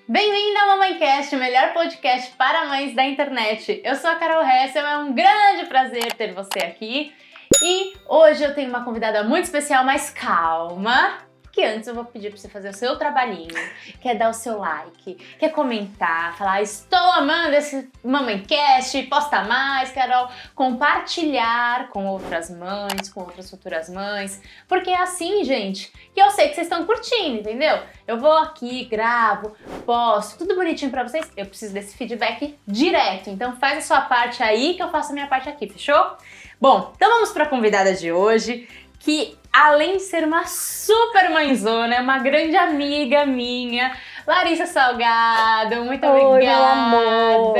Bem-vinda ao MamãeCast, o melhor podcast para mães da internet. Eu sou a Carol Hessel, é um grande prazer ter você aqui. E hoje eu tenho uma convidada muito especial, mas calma, que antes eu vou pedir para você fazer o seu trabalhinho, que é dar o seu like, que é comentar, falar estou amando esse MamãeCast, posta mais, Carol, compartilhar com outras mães, com outras futuras mães, porque é assim, gente, que eu sei que vocês estão curtindo, entendeu? Eu vou aqui, gravo, posto, tudo bonitinho pra vocês, eu preciso desse feedback direto, então faz a sua parte aí que eu faço a minha parte aqui, fechou? Bom, então vamos para a convidada de hoje, que além de ser uma super mãezona, é uma grande amiga minha, Larissa Salgado, muito obrigada. Oi, meu amor.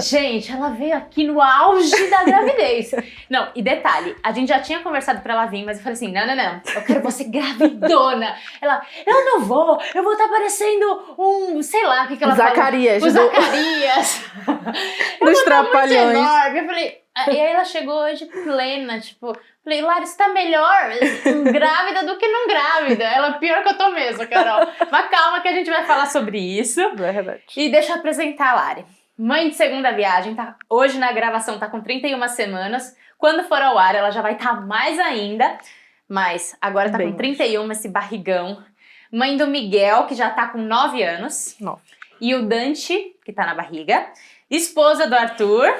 Gente, ela veio aqui no auge da gravidez. Não, e detalhe, a gente já tinha conversado pra ela vir, mas eu falei assim, não, eu quero você gravidona. Ela, eu não vou, eu vou estar parecendo um, sei lá, o que ela Zacarias. falou? O Zacarias. Dos Trapalhões. Enorme. Eu falei, e aí ela chegou hoje plena, tipo, falei, Larissa, tá melhor grávida do que não grávida. Ela, pior que eu tô mesmo, Carol. Mas calma que a gente vai falar sobre isso. Verdade. E deixa eu apresentar a Lari. Mãe de segunda viagem, tá? Hoje na gravação tá com 31 semanas. Quando for ao ar, ela já vai estar mais ainda. Mas agora tá com 31, esse barrigão. Mãe do Miguel, que já tá com 9 anos. 9. E o Dante, que tá na barriga. Esposa do Arthur.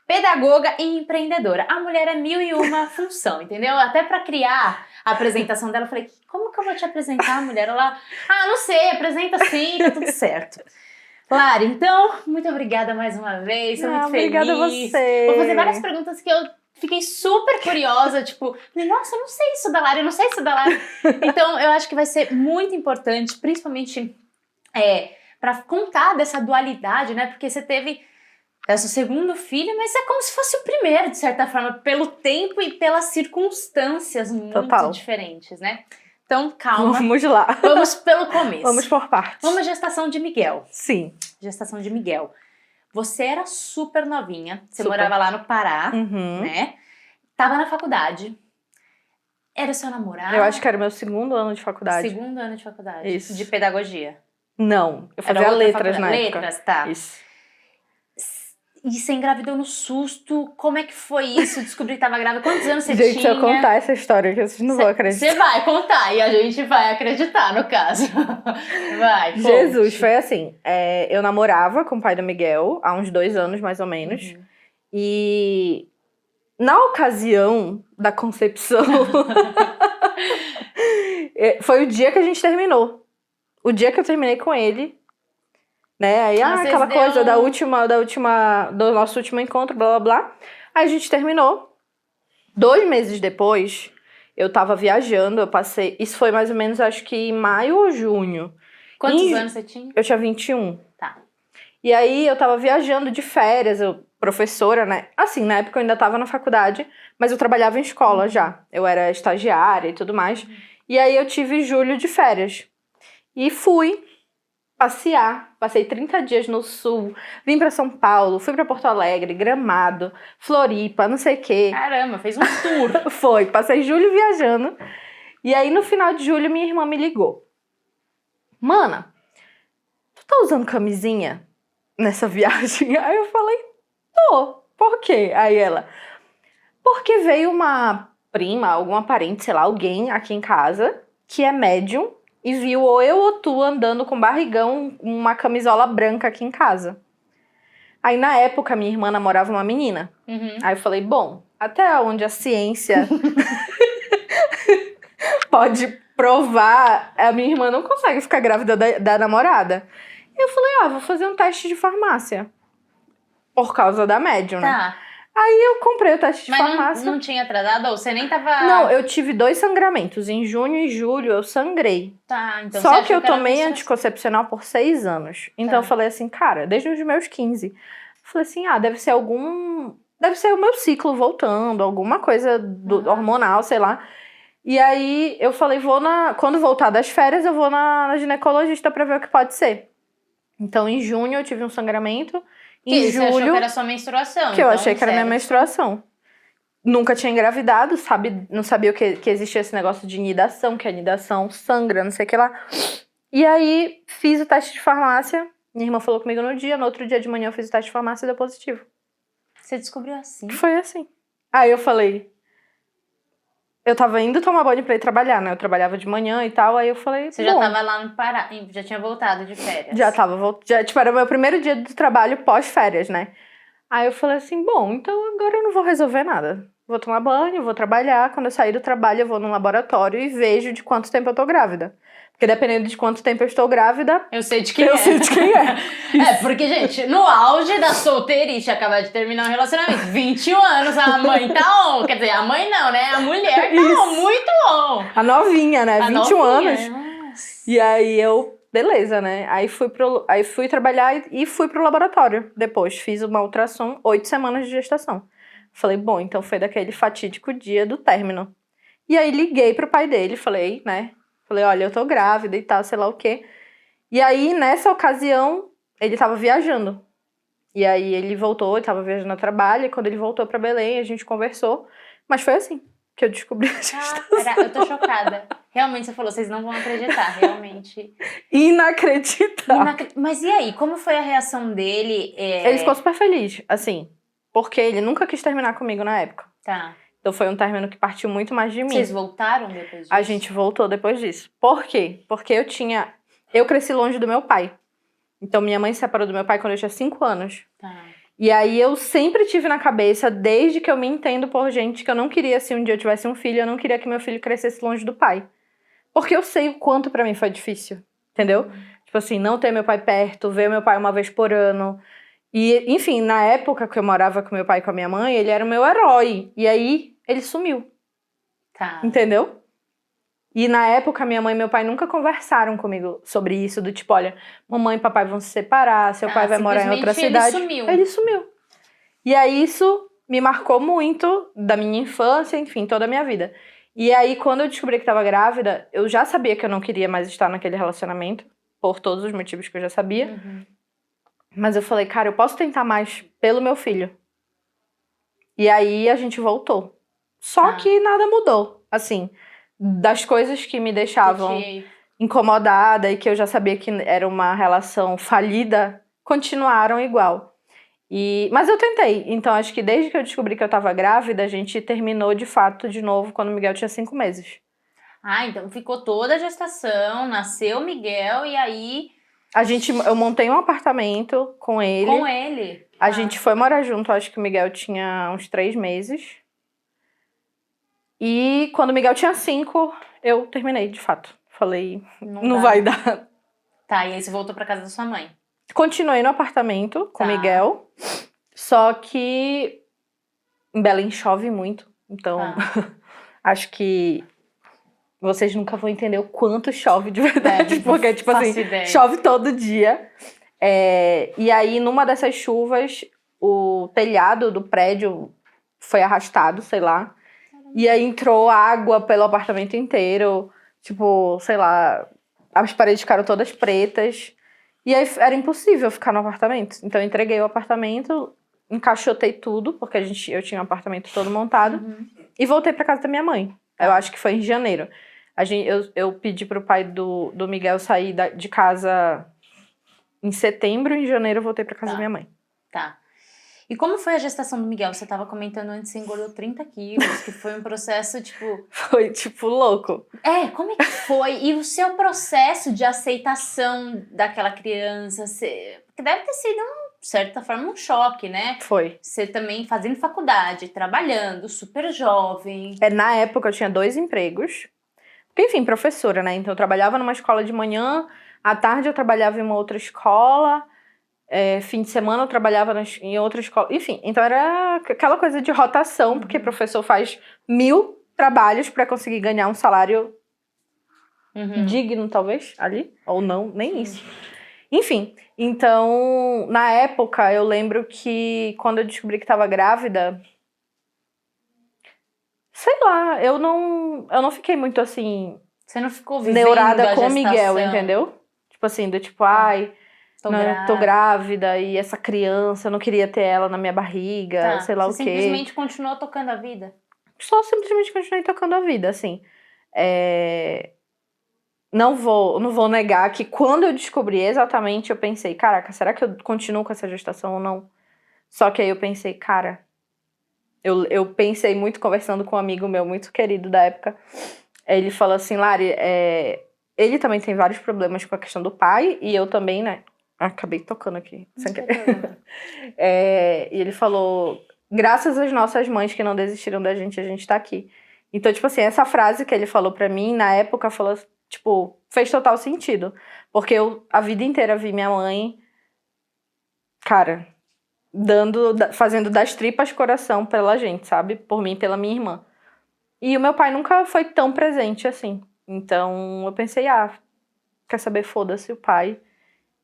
Pedagoga e empreendedora. A mulher é 1001 função, entendeu? Até pra criar a apresentação dela, eu falei, como que eu vou te apresentar, mulher? Ela, não sei, apresenta sim, tá tudo certo. Lari, então, muito obrigada mais uma vez, sou muito feliz. Obrigada a você. Vou fazer várias perguntas que eu fiquei super curiosa, tipo, nossa, eu não sei isso da Lari, eu não sei isso da Lari. Então, eu acho que vai ser muito importante, principalmente pra contar dessa dualidade, né? Porque você teve... É o seu segundo filho, mas é como se fosse o primeiro, de certa forma, pelo tempo e pelas circunstâncias muito diferentes, né? Então, calma. Vamos lá. Vamos pelo começo. Vamos por partes. Vamos à gestação de Miguel. Sim. Gestação de Miguel. Você era super novinha, você morava lá no Pará, né? Tava na faculdade. Era o seu namorado? Eu acho que era o meu segundo ano de faculdade. Segundo ano de faculdade. Isso. De pedagogia. Não, eu fazia letras na época. Letras, tá. Isso. E você engravidou no susto, como é que foi isso? Descobrir que tava grávida, quantos anos você Gente, tinha? se eu contar essa história, que vocês não vão acreditar. Você vai contar e a gente vai acreditar, no caso. Vai, conte. Jesus, foi assim, eu namorava com o pai do Miguel, há uns 2 anos mais ou menos, e na ocasião da concepção, foi o dia que a gente terminou. O dia que eu terminei com ele, né? Aí, aquela coisa do nosso último encontro, blá, blá, blá. Aí a gente terminou. 2 meses depois, eu tava viajando, eu passei... Isso foi mais ou menos, acho que em maio ou junho. Quantos anos você tinha? Eu tinha 21. Tá. E aí, eu tava viajando de férias, eu, professora, né? Assim, na época eu ainda tava na faculdade, mas eu trabalhava em escola já. Eu era estagiária e tudo mais. E aí, eu tive julho de férias. E fui passear, passei 30 dias no sul, vim pra São Paulo, fui pra Porto Alegre, Gramado, Floripa, não sei o quê. Caramba, fez um tour. Foi, passei julho viajando. E aí no final de julho minha irmã me ligou. Mana, tu tá usando camisinha nessa viagem? Aí eu falei, tô. Por quê? Aí ela, porque veio uma prima, alguma parente, sei lá, alguém aqui em casa que é médium e viu ou eu ou tu andando com barrigão, uma camisola branca aqui em casa. Aí, na época, minha irmã namorava uma menina. Aí eu falei, bom, até onde a ciência pode provar, a minha irmã não consegue ficar grávida da namorada. E eu falei, vou fazer um teste de farmácia. Por causa da médium, né? Aí eu comprei o teste de farmácia. Mas não tinha atrasado? Ou você nem tava... Não, eu tive 2 sangramentos. Em junho e julho eu sangrei. Tá, então Só você que eu achou era tomei menstruação. anticoncepcional por 6 anos. Então eu falei assim, cara, desde os meus 15. Eu falei assim, deve ser o meu ciclo voltando, alguma coisa hormonal, sei lá. E aí eu falei, quando voltar das férias, eu vou na ginecologista pra ver o que pode ser. Então em junho eu tive um sangramento. Em julho, você achou que era sua menstruação. Que eu achei que era minha menstruação. Nunca tinha engravidado, não sabia que existia esse negócio de nidação, que a nidação sangra, não sei o que lá. E aí, fiz o teste de farmácia. Minha irmã falou comigo no dia. No outro dia de manhã, eu fiz o teste de farmácia e deu positivo. Você descobriu assim? Foi assim. Aí eu falei... Eu tava indo tomar banho pra ir trabalhar, né? Eu trabalhava de manhã e tal. Aí eu falei... Você já tava lá no Pará, já tinha voltado de férias? Já tava. Tipo, era o meu primeiro dia do trabalho pós-férias, né? Aí eu falei assim, bom, então agora eu não vou resolver nada. Vou tomar banho, vou trabalhar. Quando eu sair do trabalho, eu vou num laboratório e vejo de quanto tempo eu tô grávida. Porque dependendo de quanto tempo eu estou grávida... Eu sei de quem eu sei de quem é. É, porque, gente, no auge da solteirice, acaba de terminar um relacionamento, 21 anos, a mãe tá on. Quer dizer, a mãe não, né? A mulher tá on, muito on. A novinha, né? A 21 novinha, anos. nossa. E aí eu... Beleza, né? Aí fui trabalhar e fui pro laboratório. Depois fiz uma ultrassom, 8 semanas de gestação. Falei, bom, então foi daquele fatídico dia do término. E aí liguei pro pai dele, falei, né? Falei, olha, eu tô grávida e tal, sei lá o quê. E aí, nessa ocasião, ele tava viajando. E aí ele voltou, ele tava viajando a trabalho, e quando ele voltou pra Belém, a gente conversou. Mas foi assim que eu descobri a gestação. Eu tô chocada. Realmente, você falou, vocês não vão acreditar, realmente. Inacreditável. Mas e aí, como foi a reação dele? Ele ficou super feliz, assim. Porque ele nunca quis terminar comigo na época. Tá. Então foi um término que partiu muito mais de mim. Vocês voltaram depois disso? A gente voltou depois disso. Por quê? Porque eu cresci longe do meu pai. Então minha mãe se separou do meu pai quando eu tinha 5 anos. Tá. E aí eu sempre tive na cabeça, desde que eu me entendo por gente, que eu não queria, se um dia eu tivesse um filho, eu não queria que meu filho crescesse longe do pai. Porque eu sei o quanto pra mim foi difícil, entendeu? Tipo assim, não ter meu pai perto, ver meu pai uma vez por ano. E, enfim, na época que eu morava com meu pai e com a minha mãe, ele era o meu herói. E aí, ele sumiu. Tá. Entendeu? E na época, minha mãe e meu pai nunca conversaram comigo sobre isso, do tipo, olha, mamãe e papai vão se separar, seu pai vai morar em outra cidade. Ele sumiu. E aí, isso me marcou muito da minha infância, enfim, toda a minha vida. E aí, quando eu descobri que estava grávida, eu já sabia que eu não queria mais estar naquele relacionamento, por todos os motivos que eu já sabia. Uhum. Mas eu falei, cara, eu posso tentar mais pelo meu filho. E aí a gente voltou. Só que nada mudou. Assim, das coisas que me deixavam incomodada e que eu já sabia que era uma relação falida, continuaram igual. Mas eu tentei. Então acho que desde que eu descobri que eu tava grávida, a gente terminou de fato de novo quando o Miguel tinha 5 meses. Ah, então ficou toda a gestação, nasceu o Miguel e aí... Eu montei um apartamento com ele. Com ele? A gente foi morar junto, acho que o Miguel tinha uns 3 meses. E quando o Miguel tinha 5, eu terminei, de fato. Falei, não vai dar. Tá, e aí você voltou pra casa da sua mãe? Continuei no apartamento com o Miguel. Só que em Belém chove muito. Então, acho que vocês nunca vão entender o quanto chove de verdade. Porque, tipo assim, chove todo dia. E aí, numa dessas chuvas, o telhado do prédio foi arrastado, sei lá. E aí entrou água pelo apartamento inteiro. Tipo, sei lá, as paredes ficaram todas pretas. E aí era impossível ficar no apartamento. Então eu entreguei o apartamento, encaixotei tudo, porque eu tinha um apartamento todo montado. E voltei pra casa da minha mãe. Eu acho que foi em janeiro. Eu pedi pro pai do Miguel sair de casa em setembro, em janeiro eu voltei pra casa da minha mãe. Tá. E como foi a gestação do Miguel? Você tava comentando antes que você engordou 30 quilos, que foi um processo, tipo... Foi, tipo, louco. Como é que foi? E o seu processo de aceitação daquela criança? Porque deve ter sido, de certa forma, um choque, né? Foi. Você também fazendo faculdade, trabalhando, super jovem. Na época eu tinha 2 empregos. Porque, enfim, professora, né? Então eu trabalhava numa escola de manhã, à tarde eu trabalhava em uma outra escola... fim de semana eu trabalhava em outra escola. Enfim, então era aquela coisa de rotação, porque professor faz 1000 trabalhos para conseguir ganhar um salário digno, talvez, ali. Ou não, nem isso. Enfim, então, na época, eu lembro que quando eu descobri que estava grávida, sei lá, eu não fiquei muito assim... Você não ficou vivendo neurada a com o gestação. Miguel, entendeu? Tipo assim, do tipo, ai... Tô grávida e essa criança, eu não queria ter ela na minha barriga, sei lá o quê. Você simplesmente continuou tocando a vida? Só simplesmente continuei tocando a vida, assim. não vou negar que quando eu descobri exatamente, eu pensei, caraca, será que eu continuo com essa gestação ou não? Só que aí eu pensei, cara, eu pensei muito conversando com um amigo meu muito querido da época. Ele falou assim, Lari, ele também tem vários problemas com a questão do pai, e eu também, né? Acabei tocando aqui, sem querer. E ele falou, graças às nossas mães que não desistiram da gente, a gente tá aqui. Então, tipo assim, essa frase que ele falou pra mim, na época, falou, tipo, fez total sentido. Porque eu, a vida inteira, vi minha mãe, cara, fazendo das tripas coração pela gente, sabe? Por mim e pela minha irmã. E o meu pai nunca foi tão presente assim. Então, eu pensei, quer saber, foda-se o pai.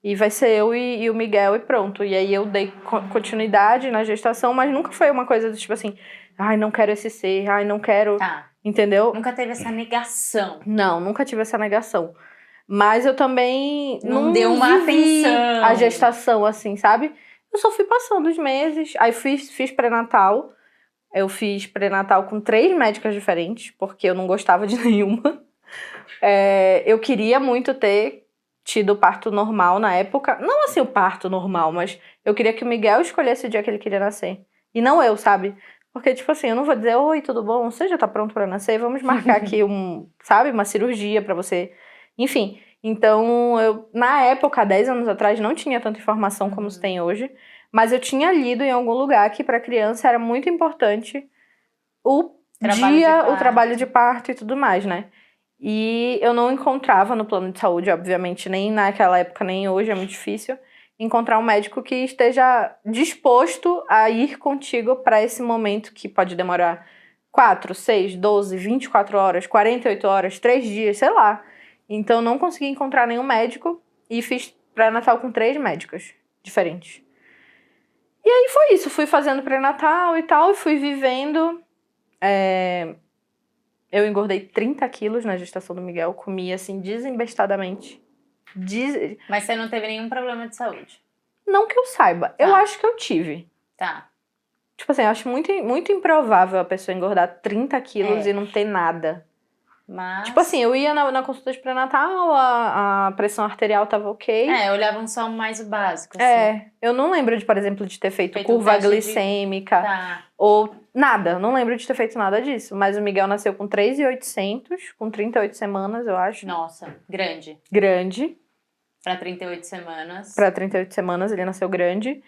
E vai ser eu e o Miguel e pronto. E aí eu dei continuidade na gestação, mas nunca foi uma coisa do tipo assim, ai, não quero esse ser, ai, não quero. Tá. Entendeu? Nunca teve essa negação. Não, nunca tive essa negação. Mas eu também Não deu uma vivi atenção. a gestação, assim, sabe? Eu só fui passando os meses. Aí fiz pré-natal. Eu fiz pré-natal com 3 médicas diferentes, porque eu não gostava de nenhuma. Eu queria muito ter tido o parto normal na época. Não assim o parto normal, mas eu queria que o Miguel escolhesse o dia que ele queria nascer. E não eu, sabe? Porque, tipo assim, eu não vou dizer, oi, tudo bom? Você já tá pronto pra nascer? Vamos marcar aqui sabe? Uma cirurgia pra você. Enfim, então eu, na época, há 10 anos atrás, não tinha tanta informação como se tem hoje. Mas eu tinha lido em algum lugar que pra criança era muito importante o trabalho de parto e tudo mais, né? E eu não encontrava no plano de saúde, obviamente, nem naquela época, nem hoje, é muito difícil, encontrar um médico que esteja disposto a ir contigo para esse momento que pode demorar 4, 6, 12, 24 horas, 48 horas, 3 dias, sei lá. Então, não consegui encontrar nenhum médico e fiz pré-natal com 3 médicas diferentes. E aí foi isso, fui fazendo pré-natal e tal, e fui vivendo. Eu engordei 30 quilos na gestação do Miguel, comi assim, desembestadamente. Mas você não teve nenhum problema de saúde? Não que eu saiba, eu acho que eu tive. Tá. Tipo assim, eu acho muito, muito improvável a pessoa engordar 30 quilos e não ter nada. Mas... Tipo assim, eu ia na consulta de pré-natal, a pressão arterial tava ok. Olhavam só mais o básico, assim. Eu não lembro de, por exemplo, de ter feito curva glicêmica. Tá. Ou nada, não lembro de ter feito nada disso. Mas o Miguel nasceu com 3.800, com 38 semanas, eu acho. Nossa, grande. Grande. Pra 38 semanas. Pra 38 semanas, ele nasceu grande.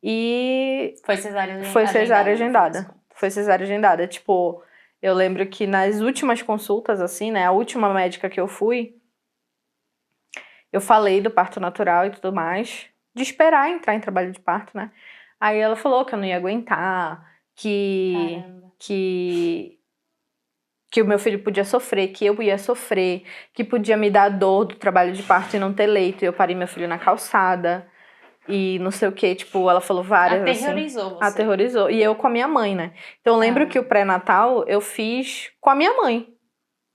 E... Foi cesárea agendada. Foi cesárea agendada. Foi cesárea agendada. Tipo, eu lembro que nas últimas consultas, assim, né? A última médica que eu fui, eu falei do parto natural e tudo mais. De esperar entrar em trabalho de parto, né? Aí ela falou que eu não ia aguentar, que o meu filho podia sofrer, que eu ia sofrer, que podia me dar dor do trabalho de parto e não ter leito. E eu parei meu filho na calçada e não sei o que, tipo, ela falou várias Aterrorizou assim. você. Aterrorizou. E eu com a minha mãe, né? Então eu lembro que o pré-natal eu fiz com a minha mãe.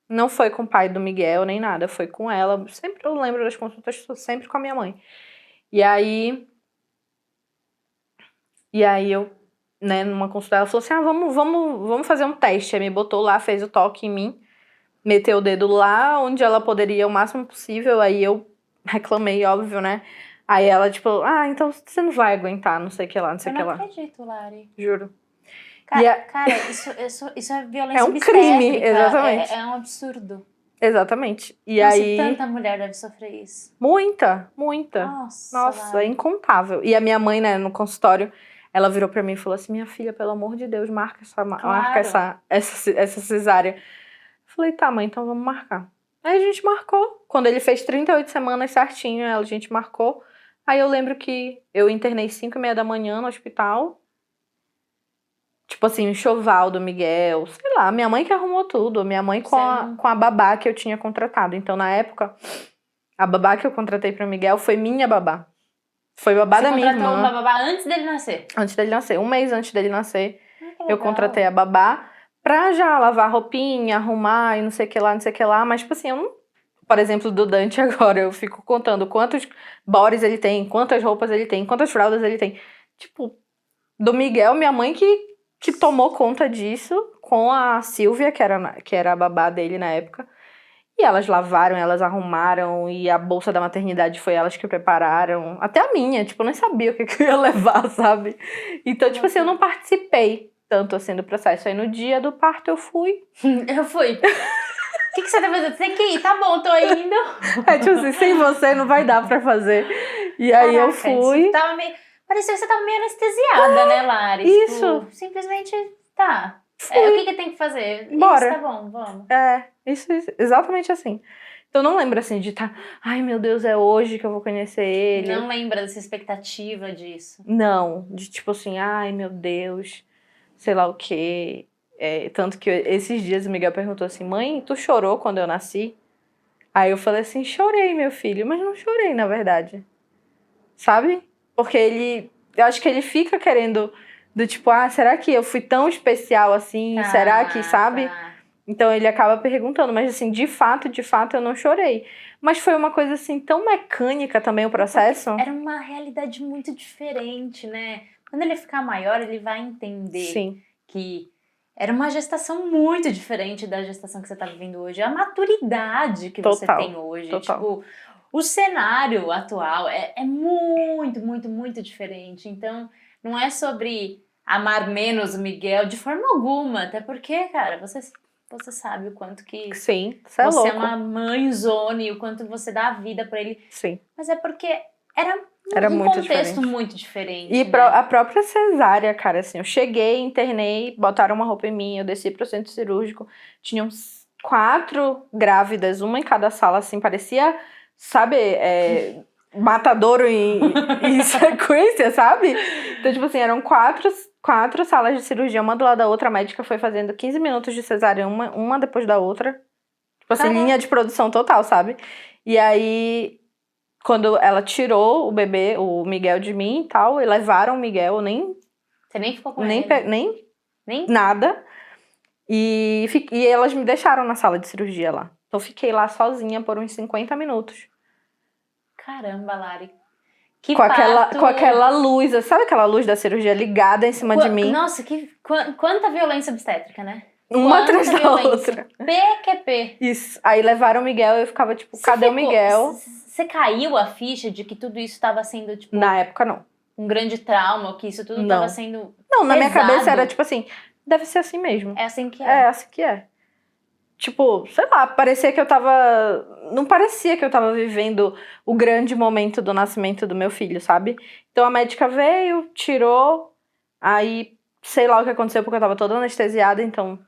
Não foi com o pai do Miguel nem nada, foi com ela. Sempre eu lembro das consultas, sempre com a minha mãe. E aí eu, né, numa consulta, ela falou assim, vamos fazer um teste. Aí me botou lá, fez o toque em mim, meteu o dedo lá onde ela poderia o máximo possível. Aí eu reclamei, óbvio, né? Aí ela, tipo, então você não vai aguentar, não sei o que lá, não sei o que lá. Eu não acredito, Lari. Juro. Cara, isso é violência é um crime, exatamente. É um absurdo. Exatamente. E Nossa, aí... tanta mulher deve sofrer isso. Muita. Nossa, é incontável. E a minha mãe, né, no consultório, ela virou pra mim e falou assim, minha filha, pelo amor de Deus, marca essa cesárea. Falei, tá, mãe, então vamos marcar. Aí a gente marcou. Quando ele fez 38 semanas certinho, a gente marcou. Aí eu lembro que eu internei 5h30 da manhã no hospital. Tipo assim, o enxoval do Miguel, sei lá, minha mãe que arrumou tudo. Minha mãe com a babá que eu tinha contratado. Então, na época, a babá que eu contratei pro Miguel foi minha babá. Foi babá da minha irmã. Você contratou uma babá antes dele nascer? Antes dele nascer. 1 mês antes dele nascer, eu contratei a babá pra já lavar roupinha, arrumar e não sei o que lá, não sei o que lá. Mas, tipo assim, eu não... Por exemplo, do Dante agora, eu fico contando quantos bores ele tem, quantas roupas ele tem, quantas fraldas ele tem. Tipo, do Miguel, minha mãe que tomou conta disso com a Silvia, que era a babá dele na época. E elas lavaram, elas arrumaram, e a bolsa da maternidade foi elas que prepararam. Até a minha, tipo, eu nem sabia o que eu ia levar, sabe? Então, tipo assim, eu não participei tanto assim do processo. Aí no dia do parto eu fui. Eu fui. O que você tá fazendo? Tem que ir, tá bom, tô indo. É tipo assim, sem você não vai dar pra fazer. E aí eu Caraca, fui. isso tava meio... Parecia que você tava meio anestesiada, né, Lari? isso. Tipo, simplesmente, tá. Fui. O que tem que fazer? Bora. Isso, tá bom, vamos. Isso, exatamente assim. Então eu não lembro assim de estar, ai meu Deus, é hoje que eu vou conhecer ele. Não lembra dessa expectativa disso? Não, de tipo assim, ai meu Deus, sei lá o quê. Tanto que esses dias o Miguel perguntou assim, mãe, tu chorou quando eu nasci? Aí eu falei assim, chorei, meu filho, mas não chorei, na verdade. Sabe? Porque eu acho que ele fica querendo, do tipo, será que eu fui tão especial assim? Será que, sabe? Tá. Então ele acaba perguntando, mas assim, de fato, eu não chorei. Mas foi uma coisa assim, tão mecânica também o processo. Era uma realidade muito diferente, né? Quando ele ficar maior, ele vai entender Sim. que era uma gestação muito diferente da gestação que você tá vivendo hoje. A maturidade que você tem hoje. Total. Tipo, o cenário atual é muito, muito, muito diferente. Então, não é sobre amar menos o Miguel de forma alguma. Até porque, cara, você sabe o quanto que Sim, você é louco. uma mãezone, o quanto você dá a vida pra ele. Sim. Mas é porque era um muito contexto diferente. muito diferente. E né? a própria cesárea, cara, assim, eu cheguei, internei, botaram uma roupa em mim, eu desci pro centro cirúrgico, tinham 4 grávidas, uma em cada sala, assim, parecia, sabe, matadouro em sequência, sabe? Então, tipo assim, eram 4 salas de cirurgia, uma do lado da outra, a médica foi fazendo 15 minutos de cesárea, uma depois da outra. Tipo assim, linha de produção total, sabe? E aí, quando ela tirou o bebê, o Miguel de mim e tal, e levaram o Miguel, Você nem ficou com nem ele? Nem? nada. E elas me deixaram na sala de cirurgia lá. Então, eu fiquei lá sozinha por uns 50 minutos. Caramba, Lari. Que Com parto... aquela luz, sabe aquela luz da cirurgia ligada em cima de mim? Nossa, quanta violência obstétrica, né? Uma Quanta atrás da violência. outra. PQP. Isso. Aí levaram o Miguel e eu ficava tipo, cadê o Miguel? Você caiu a ficha de que tudo isso estava sendo, tipo... Na época, não. Um grande trauma, que isso tudo estava sendo Não, na minha pesado. cabeça era tipo assim, deve ser assim mesmo. É assim que é. É assim que é. Tipo, sei lá, parecia que eu tava... Não parecia que eu tava vivendo o grande momento do nascimento do meu filho, sabe? Então a médica veio, tirou, aí sei lá o que aconteceu porque eu tava toda anestesiada, então...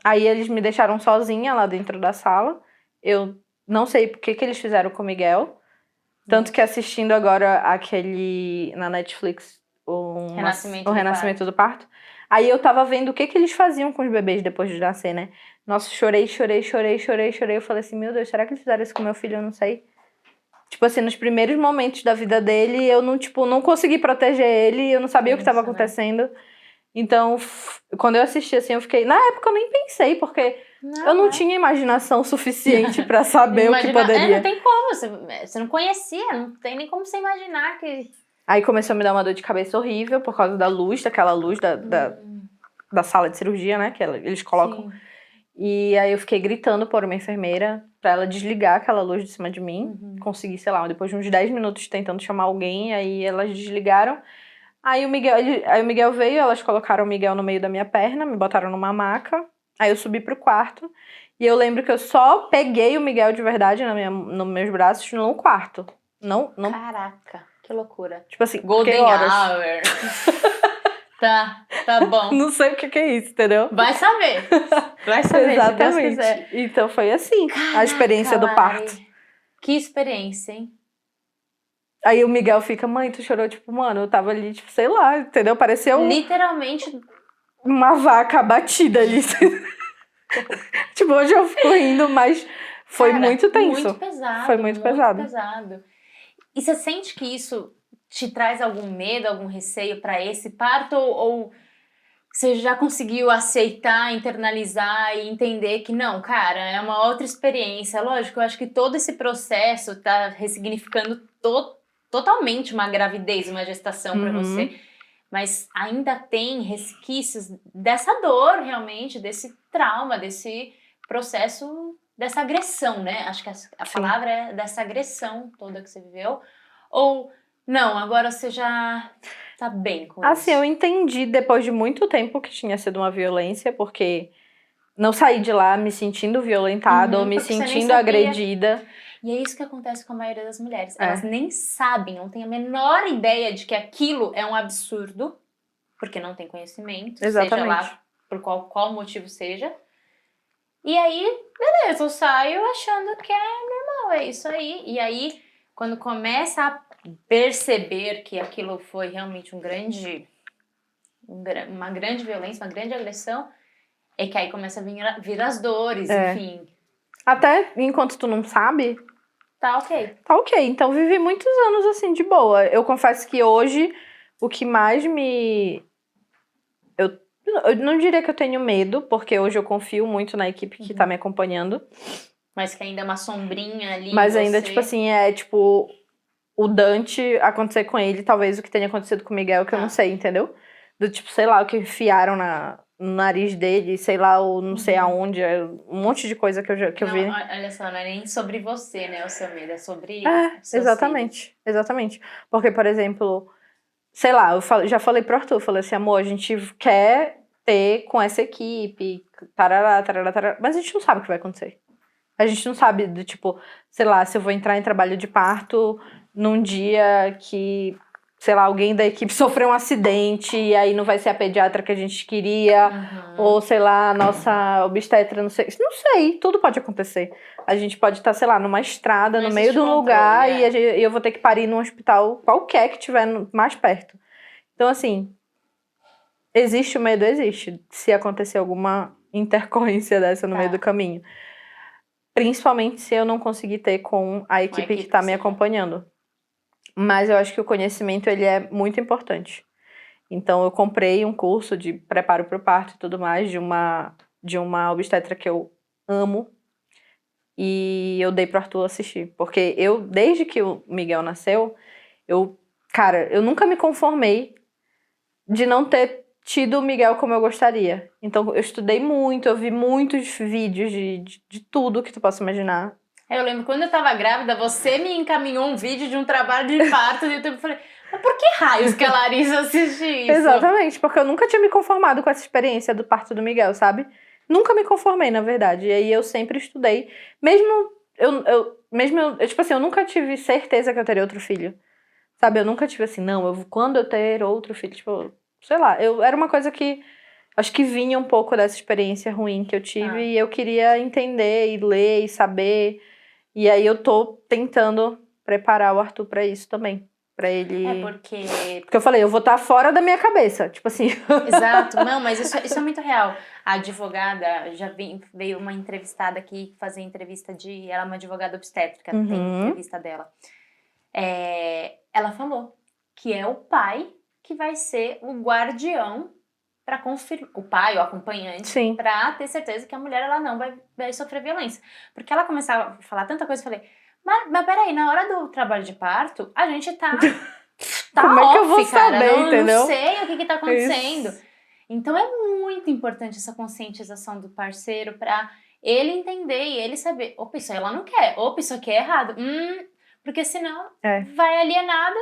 Aí eles me deixaram sozinha lá dentro da sala. Eu não sei por que eles fizeram com o Miguel. Tanto que assistindo agora aquele na Netflix, o Renascimento do Parto. Aí eu tava vendo o que eles faziam com os bebês depois de nascer, né? Nossa, chorei. Eu falei assim, meu Deus, será que eles fizeram isso com meu filho? Eu não sei. Tipo assim, nos primeiros momentos da vida dele, eu não consegui proteger ele, eu não sabia o que estava acontecendo. Então, quando eu assisti assim, eu fiquei... Na época eu nem pensei, porque eu não tinha imaginação suficiente pra saber o que poderia. Não tem como, você não conhecia, não tem nem como você imaginar que... Aí começou a me dar uma dor de cabeça horrível por causa da luz, daquela luz da sala de cirurgia, né? Que eles colocam. Sim. E aí eu fiquei gritando por uma enfermeira pra ela desligar aquela luz de cima de mim. Consegui, sei lá, depois de uns 10 minutos tentando chamar alguém, aí elas desligaram. Aí o Miguel veio, elas colocaram o Miguel no meio da minha perna, me botaram numa maca. Aí eu subi pro quarto. E eu lembro que eu só peguei o Miguel de verdade nos meus braços no quarto. Não. Caraca, que loucura. Tipo assim, Golden Hour. Tá bom. Não sei o que é isso, entendeu? Vai saber. Exatamente. Se Deus quiser. Então foi assim, caraca, a experiência do parto. Que experiência, hein? Aí o Miguel fica, mãe, tu chorou? Tipo, mano, eu tava ali, tipo, sei lá, entendeu? Parecia literalmente uma vaca abatida ali. Tipo, hoje eu fico rindo, mas foi muito tenso. Muito pesado. Foi muito pesado. E você sente que isso te traz algum medo, algum receio pra esse parto? Ou você já conseguiu aceitar, internalizar e entender que não, cara, é uma outra experiência? Lógico, eu acho que todo esse processo tá ressignificando totalmente uma gravidez, uma gestação pra você. Mas ainda tem resquícios dessa dor, realmente, desse trauma, desse processo dessa agressão, né? Acho que a Sim. palavra é dessa agressão toda que você viveu. Ou, não, agora você já tá bem com Assim, isso? eu entendi depois de muito tempo que tinha sido uma violência, porque não saí de lá me sentindo violentada ou me Porque você nem sentindo sabia. agredida. E é isso que acontece com a maioria das mulheres. É. Elas nem sabem, não têm a menor ideia de que aquilo é um absurdo, porque não tem conhecimento, seja Exatamente. lá por qual motivo seja. E aí, beleza, eu saio achando que é normal, é isso aí. E aí, quando começa a perceber que aquilo foi realmente uma grande violência, uma grande agressão, é que aí começa a vir as dores, É. enfim. Até enquanto tu não sabe, Tá ok. tá ok. Então vivi muitos anos assim, de boa. Eu confesso que hoje, o que mais me... Eu não diria que eu tenho medo, porque hoje eu confio muito na equipe que tá me acompanhando. Mas que ainda é uma sombrinha ali Mas em ainda, você. tipo assim, é tipo... O Dante, acontecer com ele, talvez o que tenha acontecido com o Miguel, que eu não sei, entendeu? Do tipo, sei lá, o que enfiaram no nariz dele, sei lá, ou não sei aonde, um monte de coisa que eu Não, vi. olha só, não é nem sobre você, né, o seu medo, é sobre seus Exatamente, exatamente. Porque, por exemplo, sei lá, já falei pro Arthur, falei assim, amor, a gente quer ter com essa equipe, tarará, tarará, tarará, mas a gente não sabe o que vai acontecer. A gente não sabe do tipo, sei lá, se eu vou entrar em trabalho de parto num dia que, sei lá, alguém da equipe sofreu um acidente e aí não vai ser a pediatra que a gente queria, ou sei lá, a nossa obstetra, não sei, tudo pode acontecer. A gente pode estar, sei lá, numa estrada, Não no meio existe de um lugar controle, e eu vou ter que parir num hospital qualquer que tiver mais perto. Então, assim, existe o medo, existe, se acontecer alguma intercorrência dessa no meio do caminho. Principalmente se eu não conseguir ter com a equipe que está me acompanhando. Mas eu acho que o conhecimento, ele é muito importante. Então, eu comprei um curso de preparo para o parto e tudo mais de uma obstetra que eu amo. E eu dei pro Arthur assistir. Porque desde que o Miguel nasceu, cara, eu nunca me conformei de não ter tido o Miguel como eu gostaria. Então, eu estudei muito, eu vi muitos vídeos de tudo que tu possa imaginar. Eu lembro, quando eu tava grávida, você me encaminhou um vídeo de um trabalho de parto no YouTube. Eu falei, mas por que raios que a Larissa assiste isso? Exatamente, porque eu nunca tinha me conformado com essa experiência do parto do Miguel, sabe? Nunca me conformei, na verdade. E aí eu sempre estudei. Tipo assim, eu nunca tive certeza que eu teria outro filho. Sabe? Eu nunca tive assim, não, quando eu ter outro filho, tipo, sei lá, era uma coisa que acho que vinha um pouco dessa experiência ruim que eu tive e eu queria entender e ler e saber. E aí eu tô tentando preparar o Arthur pra isso também. Pra ele... porque eu falei, eu vou estar fora da minha cabeça. Tipo assim... Exato, não, mas isso é muito real. A advogada, veio uma entrevistada aqui fazer entrevista ela é uma advogada obstétrica, tem entrevista dela. Ela falou que é o pai que vai ser o guardião para confirmar, o pai, o acompanhante, para ter certeza que a mulher ela não vai sofrer violência. Porque ela começava a falar tanta coisa, eu falei, mas peraí, na hora do trabalho de parto, a gente tá como é que eu vou cara, saber, entendeu? Não sei o que tá acontecendo. Isso. Então é muito importante essa conscientização do parceiro para ele entender e ele saber, opa, isso aí ela não quer, opa, isso aqui é errado. Porque senão vai alienado